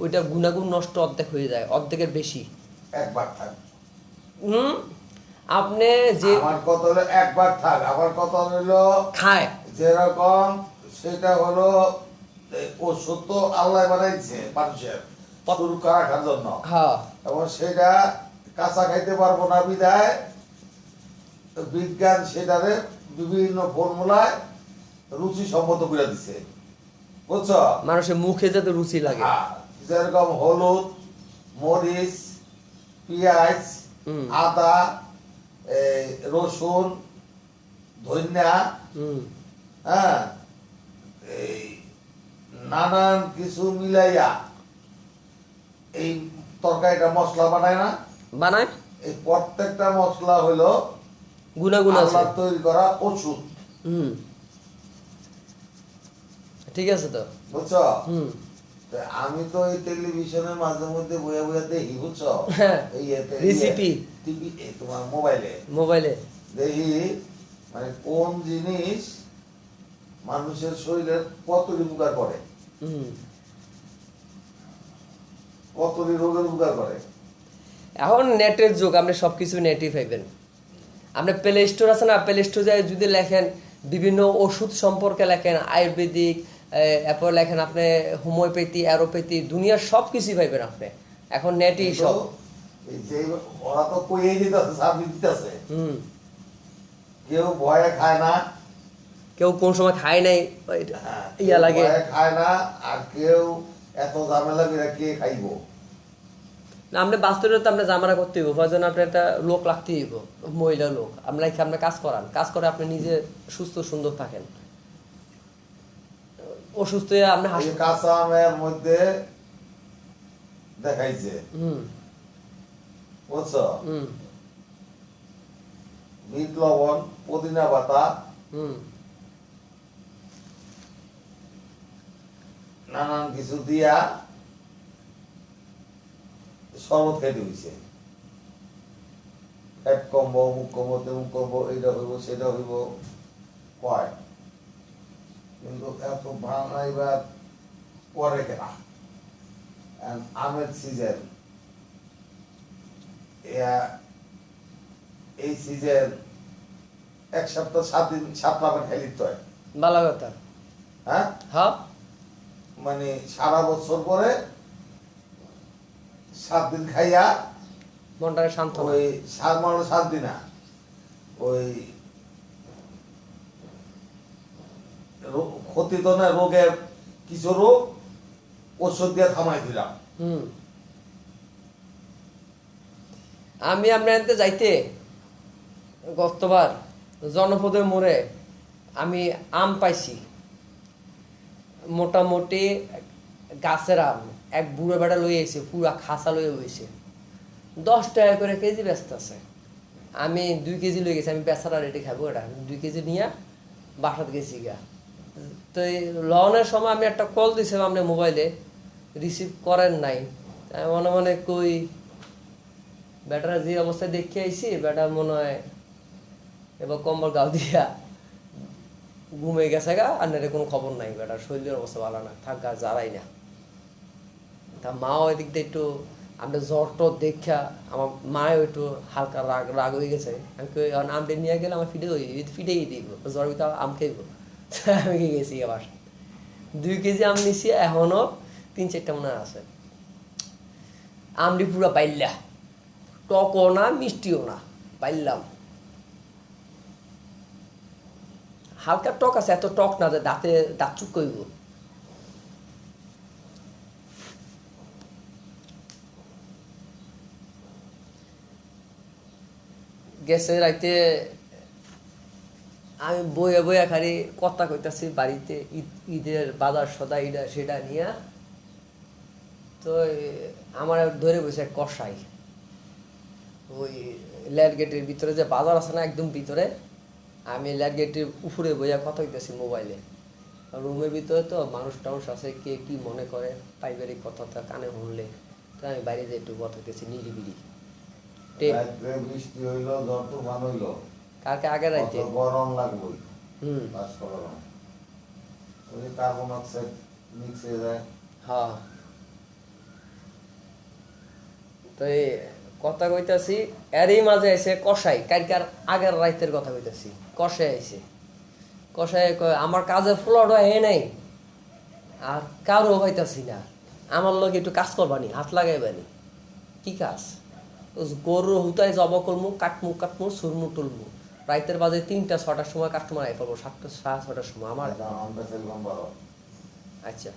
ওইটা গুণাগুণ নষ্ট অর্ধেক হয়ে যায়, অর্ধেকের বেশি। একবার থাক। আপনি যে আমার কথা হলো একবার থাক, আমার কথা হলো খায় যেরকম, সেটা হলো ওষুধ তো আল্লাহ বানাইছে মানুষের শুরু রাখার জন্য, হ্যাঁ, এবং সেটা কাঁচা খাইতে পারবো না বিধায় বিজ্ঞান সেটারে বিভিন্ন ফর্মুলায় রুচি সম্মত করে দিছে, বুঝছো? মানুষের মুখে যাতে রুচি লাগে। যেরকম হলুদ, মরিচ, পেঁয়াজ, আদা, রসুন, ধনিয়া, হ্যাঁ, এই নানান কিছু মিলাইয়া এই তরকারিটা মশলা বানায় না, বানায়। এই প্রত্যেকটা মশলা হলো গুণাগুণ আছে, আল্লাহর তৈরি করা ওষুধ। ঠিক আছে তো, বুঝছো? আমি তো এই টেলিভিশনের মাঝে মধ্যে বইয়া বইয়া দেখি, বুঝছো? এই রেসিপি টিভি, তোমার মোবাইলে দেখি, মানে কোন জিনিস মানুষের শরীরের কতটি উপকার করে, কতটি রোগের উপকার করে। এখন নেটের যুগ, আপনি সবকিছু নেটই পাইবেন। আপনি প্লে স্টোর আছে না, প্লে স্টোর যায় যদি লেখেন বিভিন্ন ওষুধ সম্পর্কে লেখেন, আয়ুর্বেদিক, এরপর লেখেন আপনি হোমিওপ্যাথি, অ্যালোপ্যাথি, দুনিয়ার সব কিছুই পাইবেন আপনি এখন নেটই সব। যে ওরা তো কইয়েই দিতেছে, সার্ভিস দিতেছে, কেউ ভয়ে খায় না, কেউ কোন সময় খায় নাই ইয়া লাগে, খায় না, আর কেউ এত ঝামেলা করে কে খাইবো না। আপনি বাস্তবে তো আপনি জামানা করতে হইব, প্রয়োজন আপনি একটা লোক রাখতে হইব, মহিলা লোক। আপনার কাজ করান, কাজ করে আপনি নিজে সুস্থ সুন্দর থাকেন। অসুস্থ হয়ে আপনি কাঁচা আমের মধ্যে দেখাইছে, বুঝছো? বিট লবণ, পুদিনা পাতা, নানান কিছু দিয়া শরবত খাইতে হইছে। এক কমবো, মুখ কমবো, তেমুক কমবো, এইটা হইব সেটা হইব কয়, কিন্তু এত বানাইবার পরে কেনা। আমের সিজন, এই সিজন 1 সপ্তাহ 7 দিন 7 আমের খাই লিখতে হয়। ভালো কথা। হ্যাঁ, মানে সারা বছর পরে 7 দিন খাইয়া মনটাকে শান্ত ওই মানে 7 দিন না, ওই ক্ষতি তো না, রোগের কিছু রোগ ওষুধ দিয়ে থামাই দিলাম। আমি আপনার যাইতে গতবার জনপদের মোড়ে আমি আম পাইছি, মোটামুটি গাছের আম, এক বুড়ো বেড়া লই এসে পুরা খাসা লই হয়েছে, 10 টাকা করে কেজি ব্যস্ত আছে। আমি 2 কেজি লই গেছি, আমি বেচারা রেডি খাবো, এটা 2 কেজি নিয়ে বাসাত গেছি গা। তো এই লনের সময় আমি একটা কল দিছিলাম আপনার মোবাইলে, রিসিভ করেন নাই। আমি মনে মনে কই বেটারা যে অবস্থায় দেখে আইছি, বেটা মনে হয় এবার কম্বল গাও দিয়া ঘুমে গেছে গা, আর নেড়ে কোনো খবর নাই, বেটার শরীরের অবস্থা ভালো না, থাক গা যারাই না। তা মাও এদিক দিয়ে একটু আমরা জ্বর টর দেখা, আমার মাও একটু হালকা রাগ রাগ হয়ে গেছে। আমি আমটা নিয়ে গেলে আমার ফিটেই দিব, জ্বর ভিতরে আম খাইব। আমি গেছি আবার 2 কেজি আম নিছি, এখনো 3-4টা মনে আছে। আমটি পুরা পাইলা, টকও না মিষ্টিও না, পাইলাম। হালকা টক আছে, এত টক না যে দাঁত চুক কইব। গেছে রাইতে আমি বইয়া বইয়া খালি কথা কইতাছি বাড়িতে, ঈদের বাজার সদা ইটা সেটা নিয়া। তো আমার ধরে বসে কষাই, ওই ল্যাড গেটের ভিতরে যে বাজার আছে না, একদম ভিতরে, আমি ল্যাড গেটের উপরে বইয়া কথা কইতাছি মোবাইলে। রুমের ভিতরে তো মানুষ টানুষ আছে, কে কি মনে করে পারিবারিক কথা তো কানে শুনলে, তো আমি বাইরে যে একটু কথা কইতেছি নিরিবিলি। বৃষ্টি হইলো, জ্বর তুফান হইলো, কালকে আগের রাইতে গরম লাগবে, কার্বন অক্সাইড মিক্স হয়ে যায়। হ্যাঁ, তো এই কথা কইতাছি, এরই মাঝে আইছে কষাই, কালকার আগের রাইতের কথা কইতাছি। কষাই আইছে, কষাই কয় আমার কাজের ফ্লট হয় নাই, আর কারো হইতাছি না, আমার লোক একটু কাজ করবানি, হাত লাগাইবানি। কি কাজ? গরু হুতায় জব করমু, কাটমু সুরমু টুলমু। রাইতের বাজে 3টা-6টার সময় কাস্টমার আই পড়বো, 7টা-6টার সময় আমার। আচ্ছা,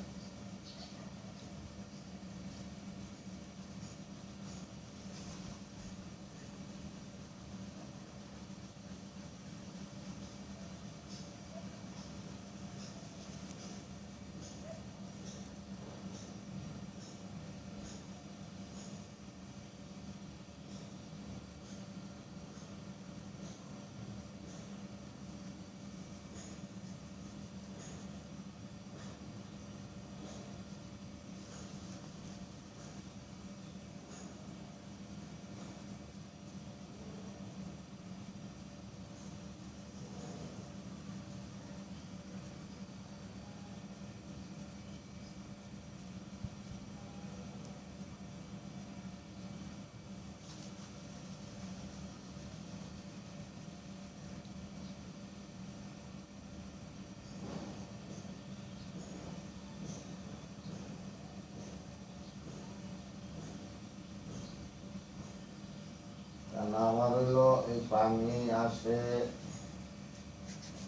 আমার হইলো এই পানি আসে,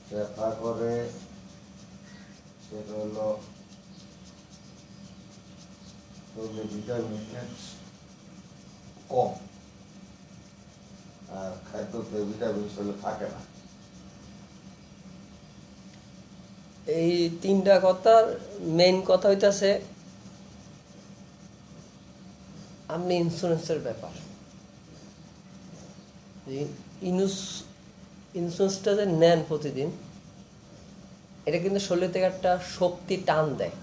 ব্যথা করে, সেটা হলো ভিটামিন কম, আর খাদ্যতে ভিটামিন শরীরে থাকে না। এই 3টা কথার মেইন কথা হইতাছে আপনি ইন্স্যুরেন্সের ব্যাপার। ইন্স্যুরেন্সটা যে নেন প্রতিদিন, এটা কিন্তু শরীর থেকে একটা শক্তি টান দেয়,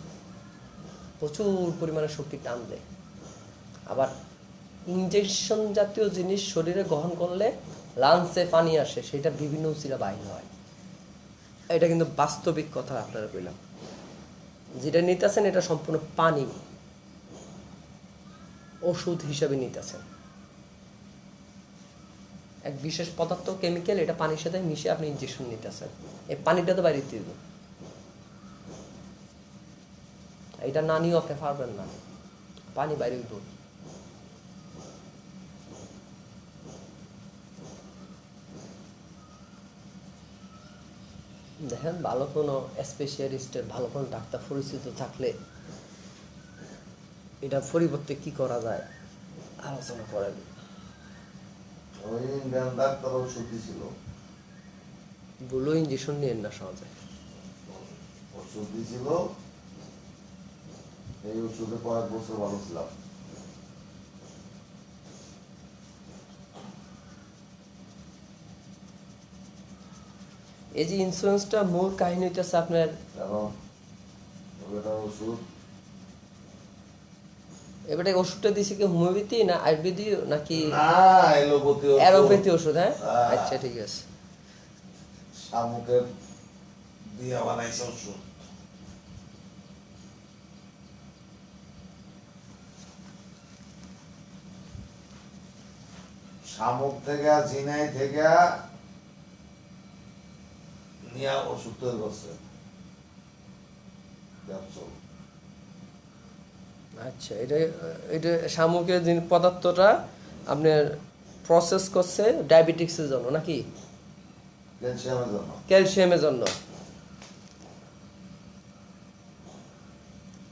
প্রচুর পরিমাণে শক্তি টান দেয়। আবার ইনজেকশন জাতীয় জিনিস শরীরে গ্রহণ করলে লাঞ্চে পানি আসে, সেটা বিভিন্ন উচিলা বাহির হয়। এটা কিন্তু বাস্তবিক কথা আপনারা বললাম। যেটা নিতেছেন এটা সম্পূর্ণ পানি, ওষুধ হিসাবে নিতেছেন। এক বিশেষ পদার্থ, কেমিক্যাল, এটা পানির সাথে মিশে আপনি ইনজেকশন নিতেছেন, এই পানিটা তো বাইরে দিব। এটা না নিয়েও আপনি পারবেন না, পানি বাইরে উঠব। দেখেন ভালো কোনো স্পেশালিস্টের ভালো কোনো ডাক্তার পরিচিত থাকলে এটা পরিবর্তে কি করা যায় আলোচনা করেন। ওই ইন্ডিয়ান ডাক্তার ওষুধ দিছিল, বলো ইঞ্জেকশন নিয়েন না সহজে। ওষুধ দিছিল, এই ওষুধে কয়েক বছর ভালো ছিলাম। এই যে ইন্স্যুরেন্সটা মূল কাহিনী হইতেছে আপনার, কারণ ওটা ওষুধ এবারে ওষুধটা দিছে কি হোমিওপ্যাথি না আয়ুর্বেদিক নাকি না, এলোপ্যাথি অ্যালোপ্যাথি ওষুধ? হ্যাঁ, হ্যাঁ। আচ্ছা ঠিক আছে। শামুকের দিয়া বানাইছে ওষুধ। শামুক থেকে ঝিনাই থেকে নিয়ে ওষুধ তৈরি করছে ক্যাপসুল। আচ্ছা, এটা এটা শামুকের যে পদার্থটা আপনার প্রসেস করছে ডায়াবেটিক্সের জন্য নাকি ক্যালসিয়ামের জন্য। ক্যালসিয়ামের জন্য?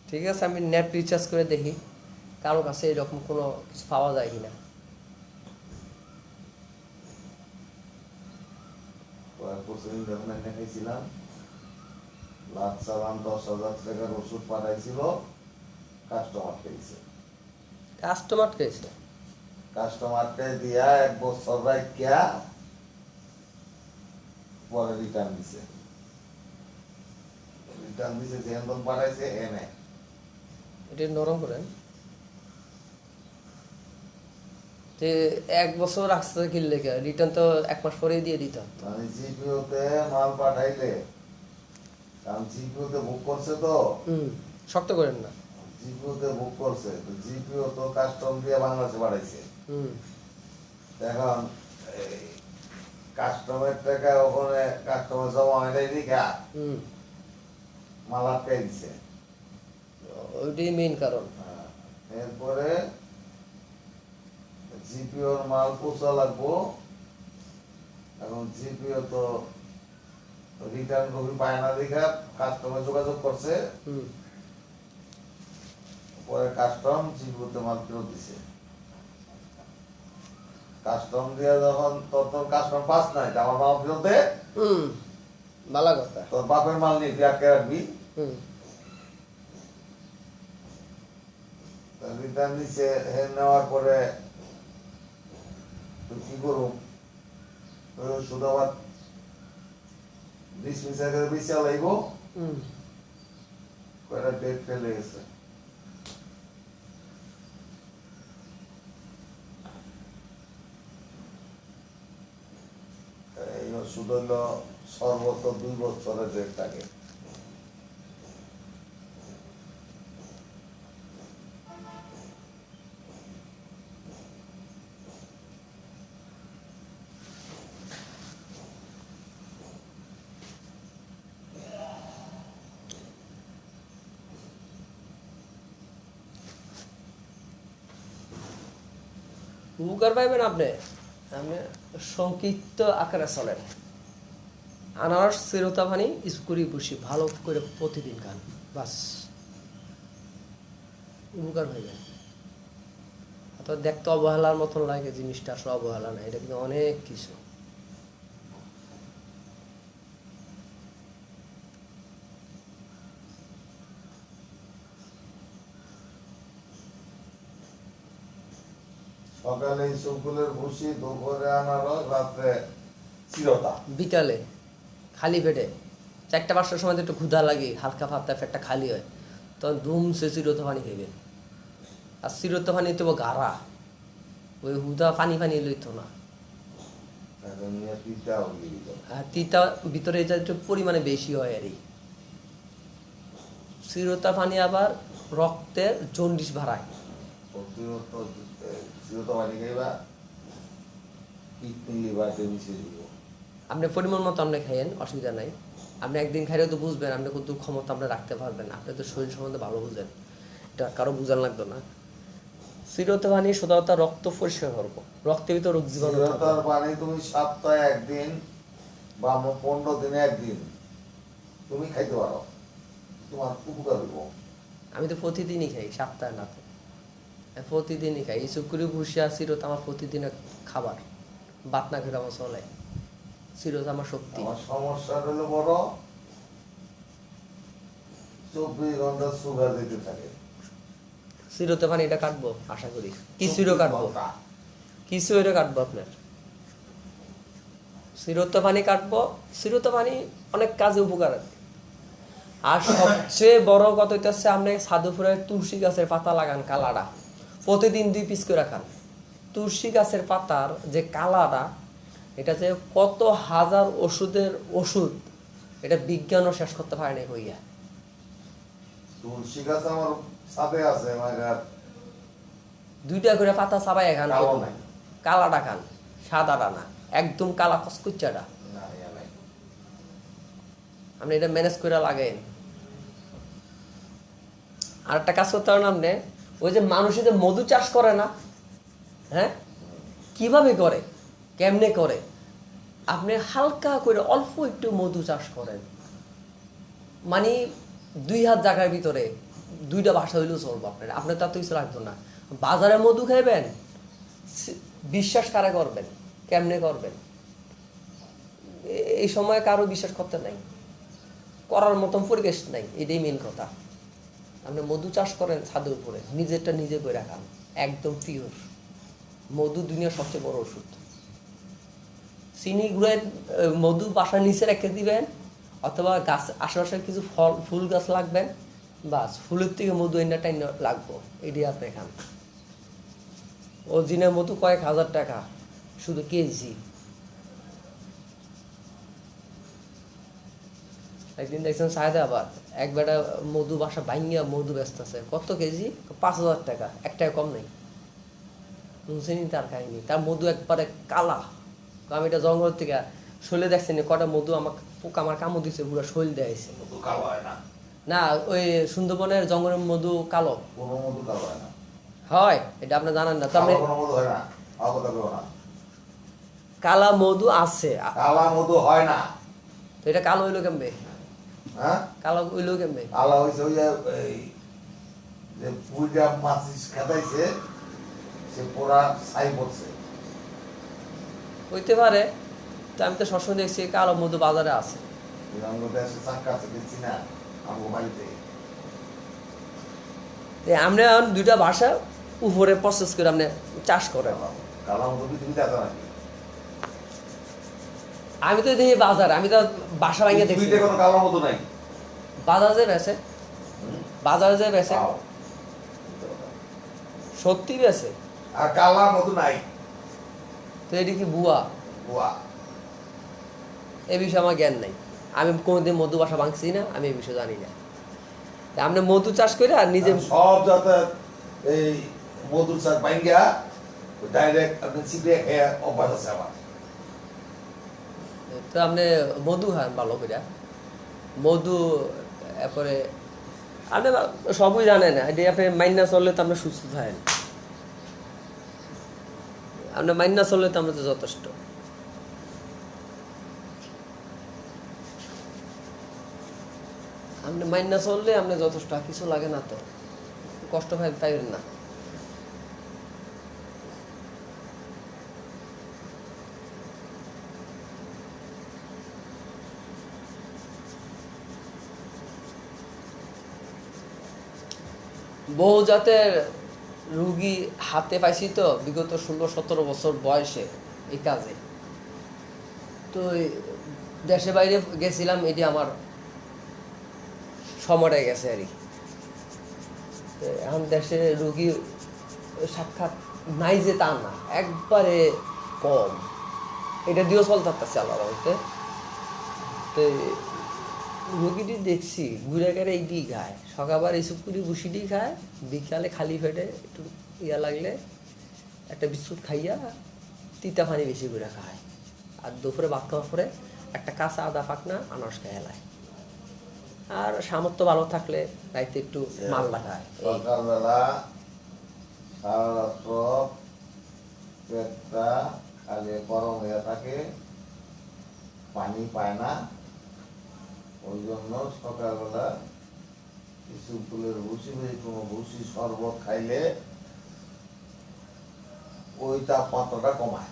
ঠিক আছে, আমি নেট রিচার্জ করে দেখি কারো কাছে এরকম কোনো কিছু পাওয়া যায় কিনা। কয়েক বছর যখন এনে খাইছিলাম, লাখ চালান 10,000 টাকার ওষুধ পাঠাইছিল, কাস্টমার পেয়েছে। কাস্টমার কেছে কাস্টমারকে দিয়া 1 বছর রাখিয়া পরে রিটার্ন দিছে। রিটার্ন দিছে, যে এন্দন পাঠাইছে এনে। এটা নরম করেন যে 1 বছর রাখছে কিনলে রিটার্ন তো 1 মাস পরেই দিয়ে দিত। মানে জিপিওতে মাল পাঠাইলে, কারণ জিপিওতে বুক করছে তো, শক্ত করেন না। জিপিওতে বুক করছে তো, জিপিও তো কাস্টম দিয়ে বাংলাদেশে পাঠাইছে। এখন কাস্টমের টাকা ওখানে কাস্টমার জমা হয় নাই দেখা মাল আটকাই দিছে। ওইটাই মেইন কারণ। এরপরে জিপিওর মাল পৌঁছা লাগবো। এখন জিপিও তো রিটার্ন কপি পায় না দেখা কাস্টমার যোগাযোগ করছে, পরে কাস্টম জিপিওতে মাল ফেরত দিছে। কাস্টম দিয়ে যখন তোর কাস্টম পাস নাই, আমার মাল ফেরত দে, ভালো কথা। তোর বাপের মাল নিয়ে তুই আটকে রাখবি। রিটার্ন দিছে, নেওয়ার পরে তুই কি করুম, শুধু আবার ডিসমিসার করে বেশি লাগবো, কয়টা ডেট ফেলে গেছে। এই ওষুধ হলো সর্বোচ্চ 2 বছরের ডেট থাকে। উপকার পাইবেন আপনি, আপনি সংক্ষিপ্ত আকারে চলেন। আনারস চিরতা পানি স্কুরি বসি ভালো করে প্রতিদিন খান, বাস উপকার পাইবেন। তো দেখতে অবহেলার মতন লাগে জিনিসটা, আসলে অবহেলা না, এটা কিন্তু অনেক কিছু। সকালে ইসবগুলের ভুসি, দুপুরে আনারস, রাত্রে চিরতা। বিকালে খালি পেটে 4টা-5টার সময় তো একটু ক্ষুধা লাগে, হালকা ফালকা পেটটা খালি হয়, তখন ধুমসে চিরতা পানি খাইবেন। আর চিরতা পানি তো গাঢ়া, ওই হুদা পানি লইতো না। আর তিতা ভিতরে এটা একটু পরিমাণে বেশি হয় আর এই চিরতা পানি আবার রক্তের জন্ডিস বাড়ায়। চিরতা পানি খাইবা, কিডনি লিভারকে মিশিয়ে দিব। আপনি পরিমাণ মতো আপনি খাইয়েন, অসুবিধা নাই। আপনি একদিন খাইলে তো বুঝবেন আপনি কত ক্ষমতা আপনি রাখতে পারবেন, আপনি তো শরীর সম্বন্ধে ভালো বুঝেন, এটা কারো বুঝান লাগতো না। চিরতে পানি সদাতা রক্ত পরিষ্কার করবো, রক্তের ভিতর রোগ জীবাণু থাকবে। চিরতর পানি তুমি সপ্তাহে একদিন বা 15 দিনে একদিন তুমি খাইতে পারো, তোমার উপকার হইব। আমি তো প্রতিদিনই খাই, সপ্তাহে না তো, প্রতিদিনই খাই। এই শুক্রি ভুষিয়া চিরত আমার প্রতিদিনের খাবার, বাত না খেলে আমার চলে, চিরত আমার শক্তি। আমার সমস্যা হলো বড়, 24 ঘন্টা সুগার দিতে থাকে। চিরতে পানি এটা কাটবো আশা করি, কিছুরও 24 কাটবো, ঘন্টা। কিছু এটা কাটবো আপনার। চিরতে পানি কাটবো, চিরতে পানি অনেক কাজে উপকার আছে। আর সবচেয়ে বড় কথা হইতেছে আপনি সাধুপুরের তুলসী গাছের পাতা লাগান, কালাটা প্রতিদিন 2 পিস করে খান। তুলসী গাছের পাতার যে কালাটা, এটা যে কত হাজার ওষুধের ওষুধ, এটা বিজ্ঞানও শেষ করতে পারে না হইয়া। তুলসী গাছ আমার ছাদে আছে, আমার 2টা করে পাতা চাবাই খান, কালো নাই। কালাটা খান, সাদাটা না, একদম কালা কচকুচ্চাটা। না, ইয়া নাই। আপনি এটা ম্যানেজ করে লাগাইন। আর একটা কাজ করতে পারেন আপনি, ওই যে মানুষে যে মধু চাষ করে না, হ্যাঁ, কিভাবে করে, কেমনে করে, আপনি হালকা করে অল্প একটু মধু চাষ করেন, মানে 2 হাত জায়গার ভিতরে 2টা বাসা হইলেও চলবো আপনার, আপনার তার তো কিছু লাগতো না। বাজারে মধু খাইবেন, বিশ্বাস কারা করবেন, কেমনে করবেন, এই সময় কারো বিশ্বাস করতে নাই, করার মতন পরিবেশ নাই, এটাই মেন কথা। আপনি মধু চাষ করেন ছাদের উপরে, নিজেরটা নিজে করে খান, একদম পিওর মধু, দুনিয়ার সবচেয়ে বড় ওষুধ। চিনি গুঁড়ে মধু বাসার নিচে রেখে দিবেন, অথবা গাছ আশেপাশে কিছু ফুল গাছ লাগবেন, বাস ফুলের থেকে মধু এনে টাইম লাগবো, এটি আপনি খান। অরিজিনাল মধু কয়েক হাজার টাকা শুধু কেজি। একদিন দেখছেন সায়দাবাদ এক বেটা মধু বাসা ভাঙ্গিয়া মধু ব্যস্ত আছে, কত কেজি, 5,000 টাকা, 1 টাকা কম নেই। শুনছেনি তার কাহিনী, তার মধু একবারে কালা। আমি এটা জঙ্গল থেকে শৈলে দেখছি কটা মধু আমাকে পোকা আমার কামড় দিচ্ছে, পুরো শৈল দেয়াইছে। মধু কালো হয় না, না, ওই সুন্দরবনের জঙ্গলের মধু কালো কোনো মধু কালো হয় না। হয়, এটা আপনি জানেন না তো। আপনি কালো কোনো মধু হয় না, অবতা করো না। কালা মধু আছে, কালা মধু হয় না। তো এটা কালো হইলো কেমবে, হ্যাঁ, কালো হইলো কেমবে? কালা হয়েছে ওই যে এই যে পুইটা মাছিস খাতাইছে, সে পোড়া ছাই পড়ছে। হইতে পারে, তো আমি তো সবসময় দেখছি কালো মধু বাজারে আছে। আমাদের দেশে চাক্কা আছে, দেখছি না আমাকে বাড়িতে। আমরা এখন 2টা ভাষা উপরে প্রসেস করে আপনি চাষ করেন। কালা মধু পৃথিবীতে আছে নাকি? আমি তো দেখি বাজার, আমি তো বাসা ভাঙিয়ে দেখছি, পৃথিবীতে কোনো কালো মধু নাই। বাজারে যে বেছে, বাজারে যে বেছে, পাও। সত্যি বেছে, আর কালা মধু নাই। তো এটি কি বুয়া? বুয়া। এ বিষয়ে আমার জ্ঞান নাই, আমি কোনোদিন মধু বাসা ভাঙছি না, আমি এই বিষয়ে জানি না। তা আপনি মধু চাষ করে আর নিজে সব যাতে এই মধুর চাষ বাইঙ্গা ডাইরেক্ট আপনি চিপে খেয়ে অভ্যাস আছে আমার। তো আপনি মধু খান ভালো করে, মধু, এরপরে আপনি সবই জানেন, এটি আপনি মাইনা চললে তো আপনি সুস্থ থাকেন, আপনি মাইনা চললে তো আমরা তো যথেষ্ট। আপনি মাইনা চললে আপনি যথেষ্ট, আর কিছু লাগে না তো, কষ্ট পাইবেন না। বহু জাতের রুগী হাতে পাইছি তো বিগত 16-17 বছর বয়সে এই কাজে। তো দেশে বাইরে গেছিলাম, এটি আমার সময়টা গেছে আর কি। এখন দেশে রুগী সাক্ষাৎ নাই যে তা না, একবারে কম, এটা দিয়েও চলতে পারতেছে আল্লাহ বলতে। তো রুগীটি দেখছি ঘুরে গেলে এইটি খায়, সকালবার এইসব করে বসিটি খায়, বিকালে খালি পেটে একটু ইয়া লাগলে একটা বিস্কুট খাইয়া তিতা পানি বেশি করে খায়। আর দুপুরে ভাত খাওয়ার পরে একটা কাঁচা আদা পাকনা আনারস খায় এলায়। আর সামর্থ্য ভালো থাকলে রাইতে একটু মাল লাগায়। সকালবেলা সারা রাত্র পেটটা আগে গরম হয়ে থাকে, পানি পায় না, ওই জন্য সকালবেলা কিছু ফুলের ভুসি বা কোনো ভুসি শরবত খাইলে ওই তাপমাত্রাটা কমায়।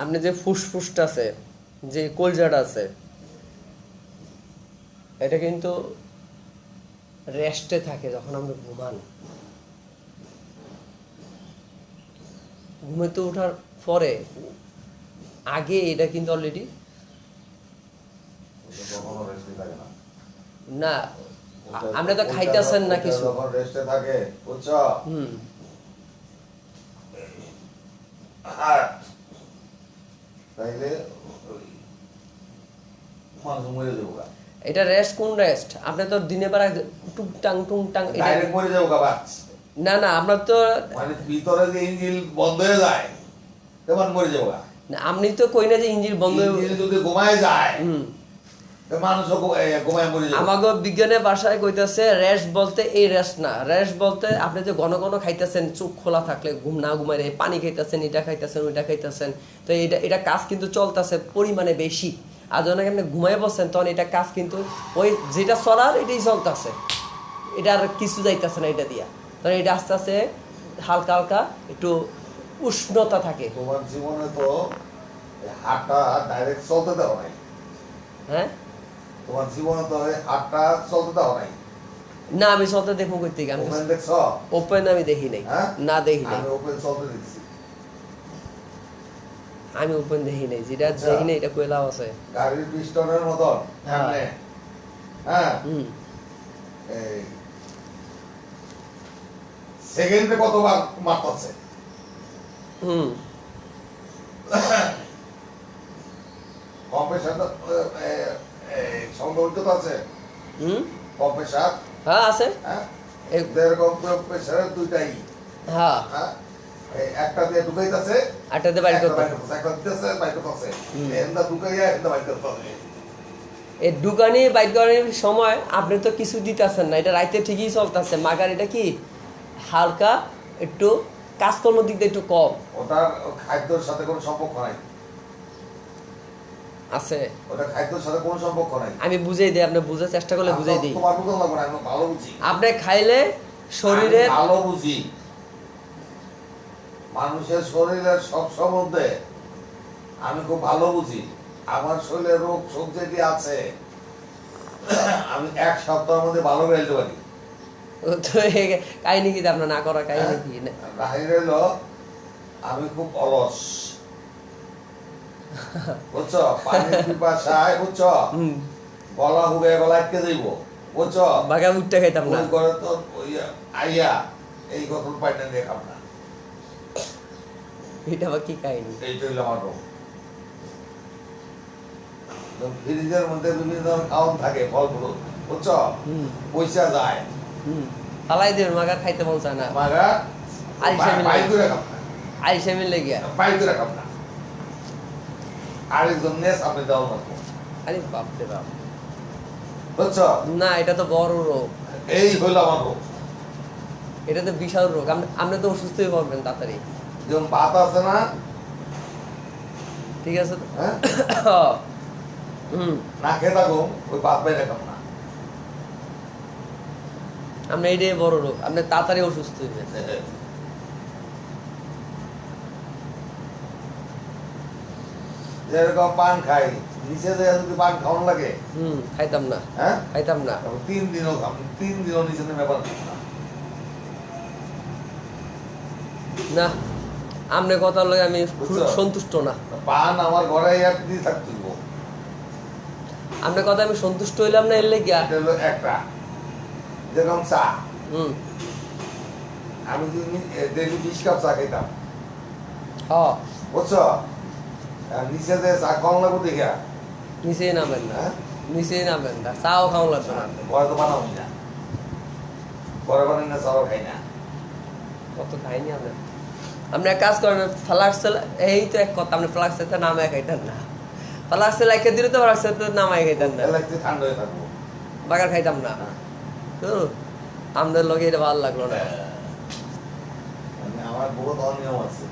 আপনি যে ফুসফুসটা আছে, যে কলজাটা আছে, এটা কিন্তু রেস্টে থাকে যখন আপনি ঘুমান। ঘুমেতে ওঠার পরে আগে এটা কিন্তু অলরেডি ওটা কখনো রেস্টে থাকে না। না, আপনি তো খাইতেছেন না কিছু। যখন রেস্টে থাকে, বুঝছো? হুম, তাইলে ওই মানুষ মরে যাবো গা। এটা রেস্ট কোন রেস্ট? আপনি তো দিনে বেলা টুংটাং টুংটাং এটা ডাইরেক্ট মরে যাবো গা বাচ। না না, আমরা তো মানে ভিতরে যে ইঞ্জিন বন্ধ হয়ে যায় তেমন মরে যাবো গা। আপনি তো কই না যে ইঞ্জিন বন্ধ ইঞ্জিন যদি ঘুমায় যায় হুম, তো মানুষও ঘুমায় মরে যাবে। আমাকে বিজ্ঞানের ভাষায় কইতাছে রেস্ট বলতে এই রেস্ট না, রেস্ট বলতে আপনি যে ঘন ঘন খাইতেছেন, চোখ খোলা থাকলে ঘুম না ঘুমাই পানি খাইতেছেন, এটা খাইতেছেন, ওইটা খাইতেছেন, তো এটা কাজ কিন্তু চলতেছে পরিমাণে বেশি। আর যখন আপনি ঘুমাই বসছেন তখন এটা কাজ কিন্তু ওই যেটা চলার এটাই চলতেছে, এটা আর কিছু যাইতেছে না এটা দিয়া। তখন এটা আস্তে আস্তে হালকা হালকা একটু উষ্ণতা থাকে। তোমার জীবনে তো হাতটা ডাইরেক্ট চলতে দেওয়া নাই। হ্যাঁ, তোমার জীবনে তো হাতটা চলতে দেওয়া নাই। না আমি চলতে দেখবো কই থেকে? আমি ওপেন দেখছো? ওপেন আমি দেখি নাই। হ্যাঁ? না দেখি নাই, আমি ওপেন চলতে দেখছি। আমি ওপেন দেখি নাই। যেটা আচ্ছা। দেখি নাই এটা কইলাও আছে। গাড়ির পিস্টনের মতন হ্যাঁ। সামনে, হ্যাঁ, হুম, এই সেকেন্ডে কতবার মারতেছে? হুম, কম্প্রেসার সংগ্রহ তো আছে, হুম, কম্প্রেসার, হ্যাঁ আছে। হ্যাঁ, এ- যেরকম কম্প্রেসারের দুইটাই, হ্যাঁ, হ্যাঁ, এই একটা দিয়ে ঢুকাইতেছে, আটাতে বাইর একটা করতে বাইর করতেছে, একটা দিতেছে, বাইর করতেছে, হুম। এন্দা ঢুকাইয়া এন্দা বাইর করতেছে। এই দোকানে বাইর করার সময় আপনি তো কিছু দিতেছেন না, এটা রাইতে ঠিকই চলতেছে। মাগার এটা কি হালকা একটু কাজকর্ম দিক দিয়ে একটু কম ওটার খাদ্যের সাথে কোনো সম্পর্ক নাই, আছে। ওটা খাদ্যের সাথে কোনো সম্পর্ক নাই। আমি বুঝাই দিই, আপনি বুঝার চেষ্টা করলে বুঝাই দিই। তোমার বুঝতে লাগবে না, আমি ভালো বুঝি। আপনি খাইলে শরীরের আমি ভালো বুঝি, মানুষের শরীরের সব সম্বন্ধে আমি খুব ভালো বুঝি। আমার শরীরে রোগ শোক যেটি আছে আমি এক সপ্তাহের মধ্যে ভালো ফেলতে পারি। তো কাহিনী কি আপনার না করা কাহিনী কি? বাহিরে হলো আমি খুব অলস, বুঝছো? পানির পিপাসায়, বুঝছো, হুম, গলা হুগে গলা আটকে যাইব, বুঝছো? বাঘা উঠতে খাইতাম না। ওই করে তো ওই আইয়া এই গঠন পাইনা দিয়ে খাব না। এটা আবার কি কাহিনী? এইটা হইলো আমার রোগ। তো ফ্রিজের মধ্যে বিভিন্ন ধরনের খাওয়ান থাকে, ফলগুলো, বুঝছো, হুম, পয়সা যায়, হুম, পালাই দেবেন, মাগার খাইতে মন চায় না। মাগা আইসা মিলে। বাইর করে খাব না, আইসা মিলে গিয়া। বাইর করে খাব না, আরেকজন নেস আপনি দেওয়া লাগবো, আরে বাপ রে বাপ, বুঝছো? না এটা তো বড় রোগ, এই হইলো আমার রোগ। এটা তো বিশাল রোগ। আপনি তো অসুস্থ হয়ে পড়বেন তাড়াতাড়ি। যেমন ভাত আছে না, ঠিক আছে তো? হ্যাঁ, হুম, না খেয়ে থাকো, ওই ভাত বাইরে খাব না। আপনার এইটাই বড় রোগ, আপনি তাড়াতাড়ি অসুস্থ হইবেন। যেরকম পান খাই, নিচে যে যদি পান খাওয়ানো লাগে, হুম, খাইতাম না, হ্যাঁ, খাইতাম না। 3 দিনও খাব, 3 দিনও নিচে নেমে পান খাব না। না, আপনার কথা লগে আমি বুঝছো? সন্তুষ্ট না। পান আমার ঘরে আর দিয়ে থাকতে হইব। আপনার কথা আমি সন্তুষ্ট হইলাম না, এর লেগিয়া। এটা হলো একটা, যেরকম চা, হুম, আমি যদি ডেলি 20 কাপ চা খাইতাম, হ্যাঁ, বুঝছো, আর নিচে যে চা কম লাগবো দেখা, নিচেই নামেন না, হ্যাঁ, নিচেই নামেন না, চাও খাওয়া লাগবে না। ঘরে তো বানাবো না, ঘরে বানাই না, চাও খাই না। কত খাইনি আপনার। আপনি এক কাজ করেন, ফ্লাক্সেল, এই তো এক কথা, আপনি ফ্লাক্সেলটা নামায় খাইতেন না, ফ্লাক্সেল একে দিলে তো ফ্লাক্সেল তো নামায় খাইতেন না, এলাকাতে ঠান্ডা হয়ে থাকবো। বাগার খাইতাম না। তো আমাদের লগে এটা ভালো লাগলো না। মানে আমার বহুত অনিয়ম আছে,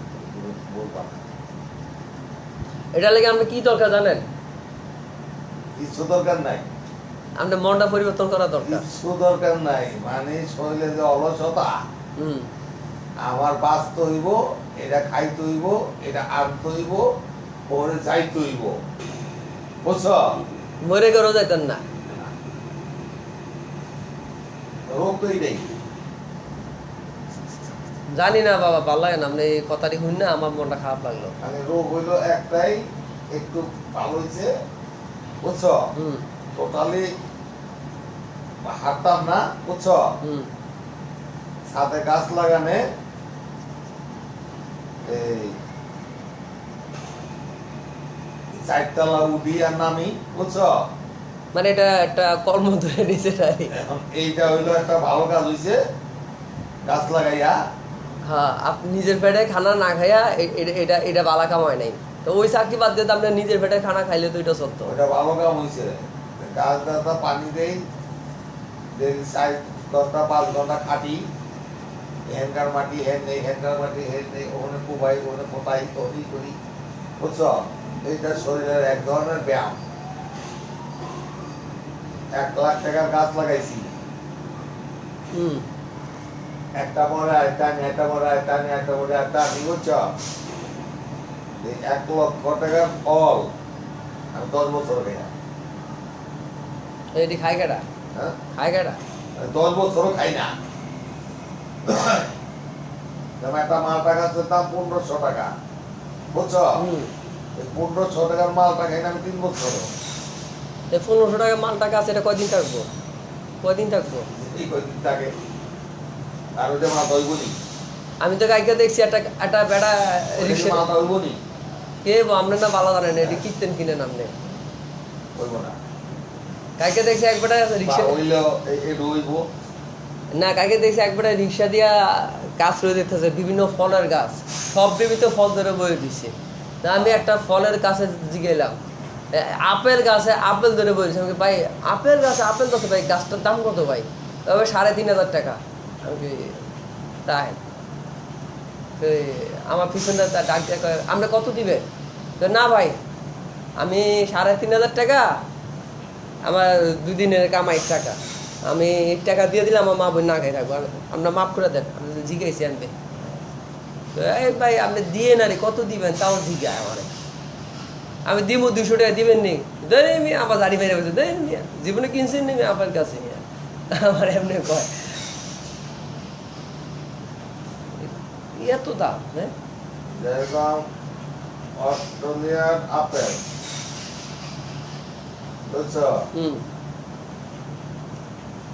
বলতাম না। এটা লেগে আপনি কি দরকার জানেন? কিছু দরকার নাই, আপনার মনটা পরিবর্তন করা দরকার। কিছু দরকার নাই, মানে শরীরে যে অলসতা, হুম। আমার বাঁচতে হইব, এটা খাইতে হইব, এটা আনতে হইব, ওরে যাইতে হইব, বুঝছ? মরে গেলেও যাইতেন না। রোগ তো এইটাই। জানি না বাবা, ভালো লাগে না আপনি এই কথাটি শুন না, আমার মনটা খারাপ লাগলো। মানে রোগ হইলো একটাই, একটু ভালো হয়েছে, বুঝছ? হুম। টোটালি হাঁটতাম না, বুঝছ? হুম। ছাদে গাছ লাগানে এই 4 তলা উঠি আর নামি, বুঝছ? মানে এটা একটা কর্ম ধরে নিয়েছে তাই। এখন এইটা হইলো একটা ভালো কাজ হইছে, গাছ লাগাইয়া। হ্যাঁ, আপনি নিজের পেটে খানা না খাইয়া এটা এটা বালা কামায় নাই। তো ওই চাকরি বাদ দিয়ে তো আপনি নিজের পেটে খানা খাইলে তো এটা সত্য। ওটা ভালো কাম হইছে। গাছ দাতা পানি দেই, 4-5 ঘন্টা খাটি, হ্যাঙ্গার মাটি হেন নেই, হ্যাঙ্গার মাটি হেন নেই, ওখানে কুবাই, ওখানে পোতাই, তৈরি করি, বুঝছ? এইটা শরীরের এক ধরনের ব্যায়াম। 1 লাখ টাকার গাছ লাগাইছি, হুম। একটা পরে আরেকটা আনি, একটা পরে আরেকটা আনি, একটা পরে আরেকটা আনি, বুঝছ? এই 1 লক্ষ টাকার ফল আমি 10 বছর খাই। এটি খাই কেটা? হ্যাঁ, খাই কেটা? 10 বছরও খাই না। যেমন একটা মালটা গাছের দাম 1500 টাকা, বুঝছ? হুম। এই 1500 টাকার মালটা খাই না আমি 3 বছর। এই 1500 টাকা মালটাকা আছে, এটা কয়দিন থাকবো? কয়দিন থাকবো? এই কয়দিন থাকে, আর ওই যে মাথা হইব নি, আমি তো কাইকে দেখছি একটা একটা বেড়া রিক্সা, মাথা হইব নি, কে আপনি না ভালো জানেন, এটি কিনতেন কিনেন আপনি? হইব না। কাইকে দেখছি এক বেটা রিক্সা, হইলেও একটু হইব। না কাইকে দেখছি এক বেটা রিক্সা দিয়া গাছ রয়ে দিতেছে, বিভিন্ন ফলের গাছ, সব বিভিন্ন ফল ধরে বয়ে দিচ্ছে। তা আমি একটা ফলের গাছে জিগেলাম, আপেল গাছে আপেল ধরে বয়ে দিচ্ছে। আমি ভাই আপেল গাছে আপেল গাছে ভাই গাছটার দাম কত ভাই? তবে 3500 টাকা। আমি কি তাই? তো আমার পিছনে ডাক দিয়ে কয়, আপনি কত দিবেন? তো না ভাই, আমি 3500 টাকা, আমার 2 দিনের কামাই টাকা, আমি টাকা দিয়ে দিলে আমার মা বোন না খাই থাকবো, আপনার মাফ করে দেন, আমি জিজ্ঞাসি আনবে। তো এই ভাই আপনি দিয়ে না রে, কত দিবেন তাও জিজ্ঞাসা আমার। আমি দিব 200 টাকা, দিবেন নি? দেন মি আমার গাড়ি বেড়ে বলছে, দেন জীবনে কিনছেন নি আপনার কাছে? আমার এমনি কয় এত দাম। হ্যাঁ, যেরকম অস্ট্রেলিয়ার আপেল, বুঝছ? হুম।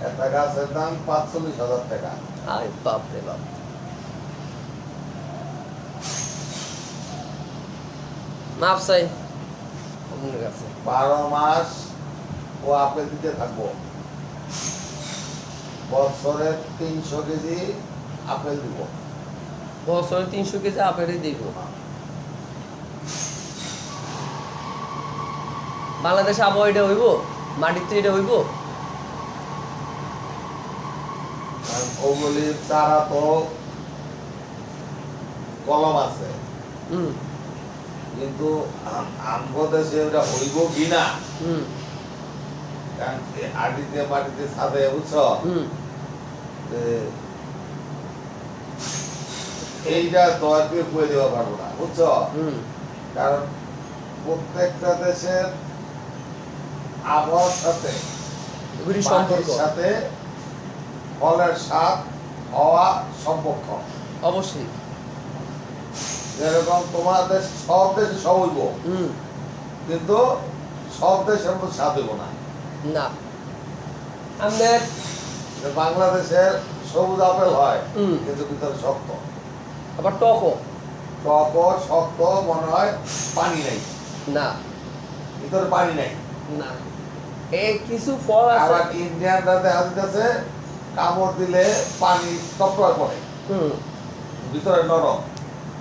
একটা গাছের দাম 45,000 টাকা। আরে বাপ রে বাপ। মাপ চাই আপনার কাছে। 12 মাস ও আপেল দিতে থাকবো, বছরে 300 কেজি আপেল দিব। বছরে 300 কেজি আপেলই দিব। বাংলাদেশে আবহাওয়া এটা হইব, মাটিতে এটা হইব? কারণ ওগুলির চারা তো কলম আছে, হুম। কিন্তু আমগো দেশে ওটা হইব কিনা, হুম। কারণ আটিতে মাটিতে ছাদে, বুঝছ? হুম। যে এইটা তো আর কেউ কয়ে দেওয়া পারবো না, বুঝছ? হুম। কারণ প্রত্যেকটা দেশের আবহাওয়ার সাথে, এগুলি মাটির সম্পর্ক সাথে ফলের স্বাদ হওয়া সম্পর্ক। অবশ্যই। যেরকম তোমার দেশ, সব দেশে সব হইব, হুম। কিন্তু সব দেশের মতো স্বাদ হইব না। না, আপনার যে বাংলাদেশের সবুজ আপেল হয়, হুম। কিন্তু ভিতরে শক্ত, আবার টকও টক শক্ত, মনে হয় পানি নাই, না। ভিতরে পানি নাই। না, এই কিছু ফল আছে। আবার ইন্ডিয়ানরা দেখা যাচ্ছে কামড় দিলে পানি টপটপ পড়ে, হুম। ভিতরে নরম।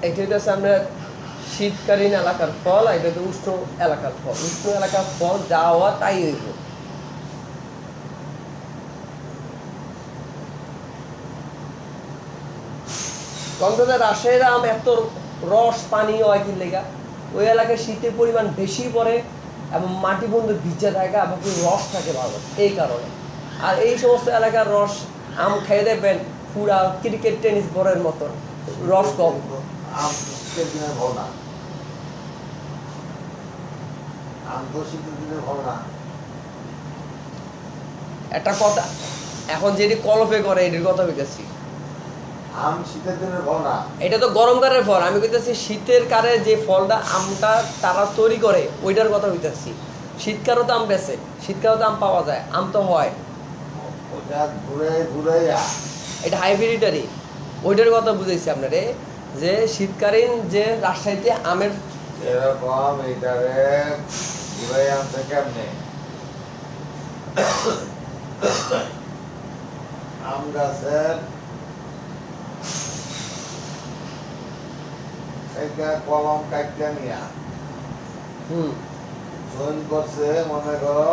এটা হচ্ছে আমরা শীতকালীন এলাকার ফল, আর এটা হচ্ছে উষ্ণ এলাকার ফল। উষ্ণ এলাকার ফল যা হওয়া তাই হইব। গন্ধটা রাজশাহীর আম এত রস পানি হয় কি লেগা, ওই এলাকায় শীতের পরিমাণ বেশি পড়ে এবং মাটি বন্ধু ভিজে থাকে এবং কি রস থাকে ভালো, এই কারণে। আর এই সমস্ত এলাকার রস আম খেয়ে দেখবেন পুরা ক্রিকেট টেনিস বলের মতন, রস কম। আম শীতের দিনে ফল না, আম তো শীতের দিনে ফল না। একটা কথা, এখন যেটি কলপে করে এটির কথা বলতেছি। আম শীতের দিনে ফল না। এটা তো গরমকালের ফল, আমি কইতেছি শীতের কালে যে ফলটা আমটা তারা তৈরি করে ওইটার কথা বলতেছি। শীতকালও তো আম বেছে, শীতকালও তো আম পাওয়া যায়, আম তো হয়, ওটা ঘুরে ঘুরে এটা হাইব্রিডারি। ওইটার কথা বুঝাইছি আপনারে, যে শীতকালীন যে রাজশাহীতে আমের এরকম এইটারে ঘুরে আনছে কেমনে? আম গাছের থেকে কলম কাটতে নিয়া জয়েন করছে, মনে করো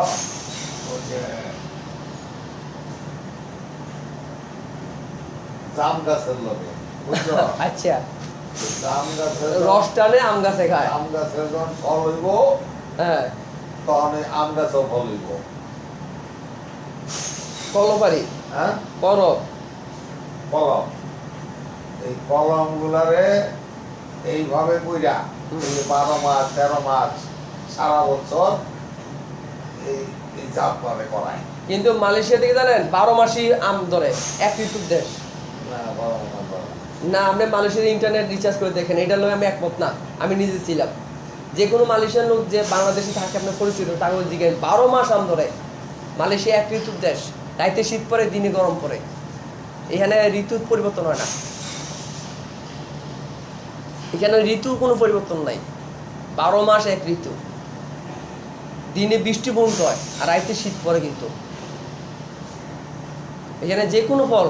জাম গাছের লগে, বুঝছো? আচ্ছা জাম গাছের রস টানে আম গাছে খায়। আম গাছের যখন ফল হইব হ্যাঁ, তখন এই আম গাছেও ফল হইব। কলপারি হ্যাঁ, করব কলম, এই কলম গুলারে এইভাবে কইরা এই 12 মাস 13 মাস সারা বছর এই এই জাত করে করায় কিন্তু মালয়েশিয়া থেকে জানেন 12 মাসই আম ধরে, এক ঋতুর দেশ। না, 12 মাস ধরে। না, আপনি মালয়েশিয়ার ইন্টারনেট রিচার্জ করে দেখেন, এটার লোক আমি একমত না, আমি নিজে ছিলাম। যে কোনো মালয়েশিয়ার লোক যে বাংলাদেশে থাকে আপনার পরিচিত, তাকে জিজ্ঞেস 12 মাস আম ধরে। মালয়েশিয়া এক ঋতুর দেশ, তাইতে শীত পড়ে দিনে গরম পড়ে, এখানে ঋতুর পরিবর্তন হয় না, এখানে ঋতুর কোনো পরিবর্তন নাই। 12 মাস এক ঋতু, দিনে বৃষ্টি বন্ধ হয় আর রাইতে শীত পড়ে। কিন্তু এখানে যে কোনো ফল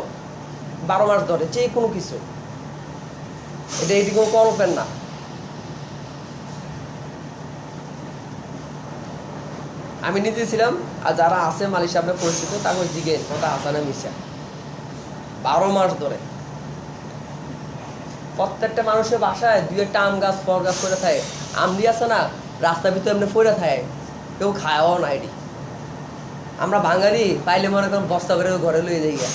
12 মাস ধরে, যে কোনো কিছু, এটা এটি কোনো কল্পের না। আমি নিজে ছিলাম, আর যারা আছে মালয়েশিয়া আপনার পরিচিত, তাকে জিজ্ঞেস কথা আছে না মিশা, 12 মাস ধরে। প্রত্যেকটা মানুষের বাসায় 2-1টা আম গাছ ফল গাছ করে থাকে। আমলি আছে না, রাস্তার ভিতরে এমনি পড়ে থাকে, কেউ খায়ও না। এটি আমরা বাঙালি পাইলে মনে করেন বস্তা করে ঘরে লয়ে যাই গা।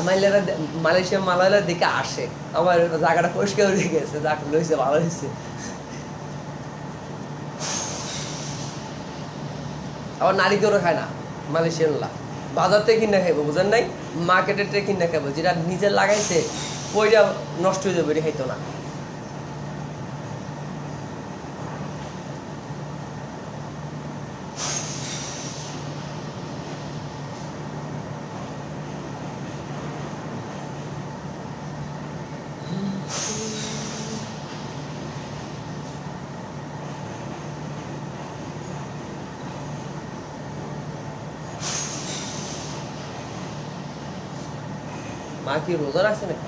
মাইলেরা মালয়েশিয়া মালায়লা দেখে আসে, আমার জায়গাটা পরিষ্কার হয়ে গেছে, যাক লইছে ভালো হয়েছে। আবার নারিকেলও খায় না মালয়েশিয়ানরা, বাজার থেকে কিনে খাইবো, বুঝেন নাই, মার্কেটের থেকে কিনে খাইবো, যেটা নিজে লাগাইছে ওইটা নষ্ট হয়ে যাবে, এটা খাইতো না। মা কি রোজা রাখছে নাকি?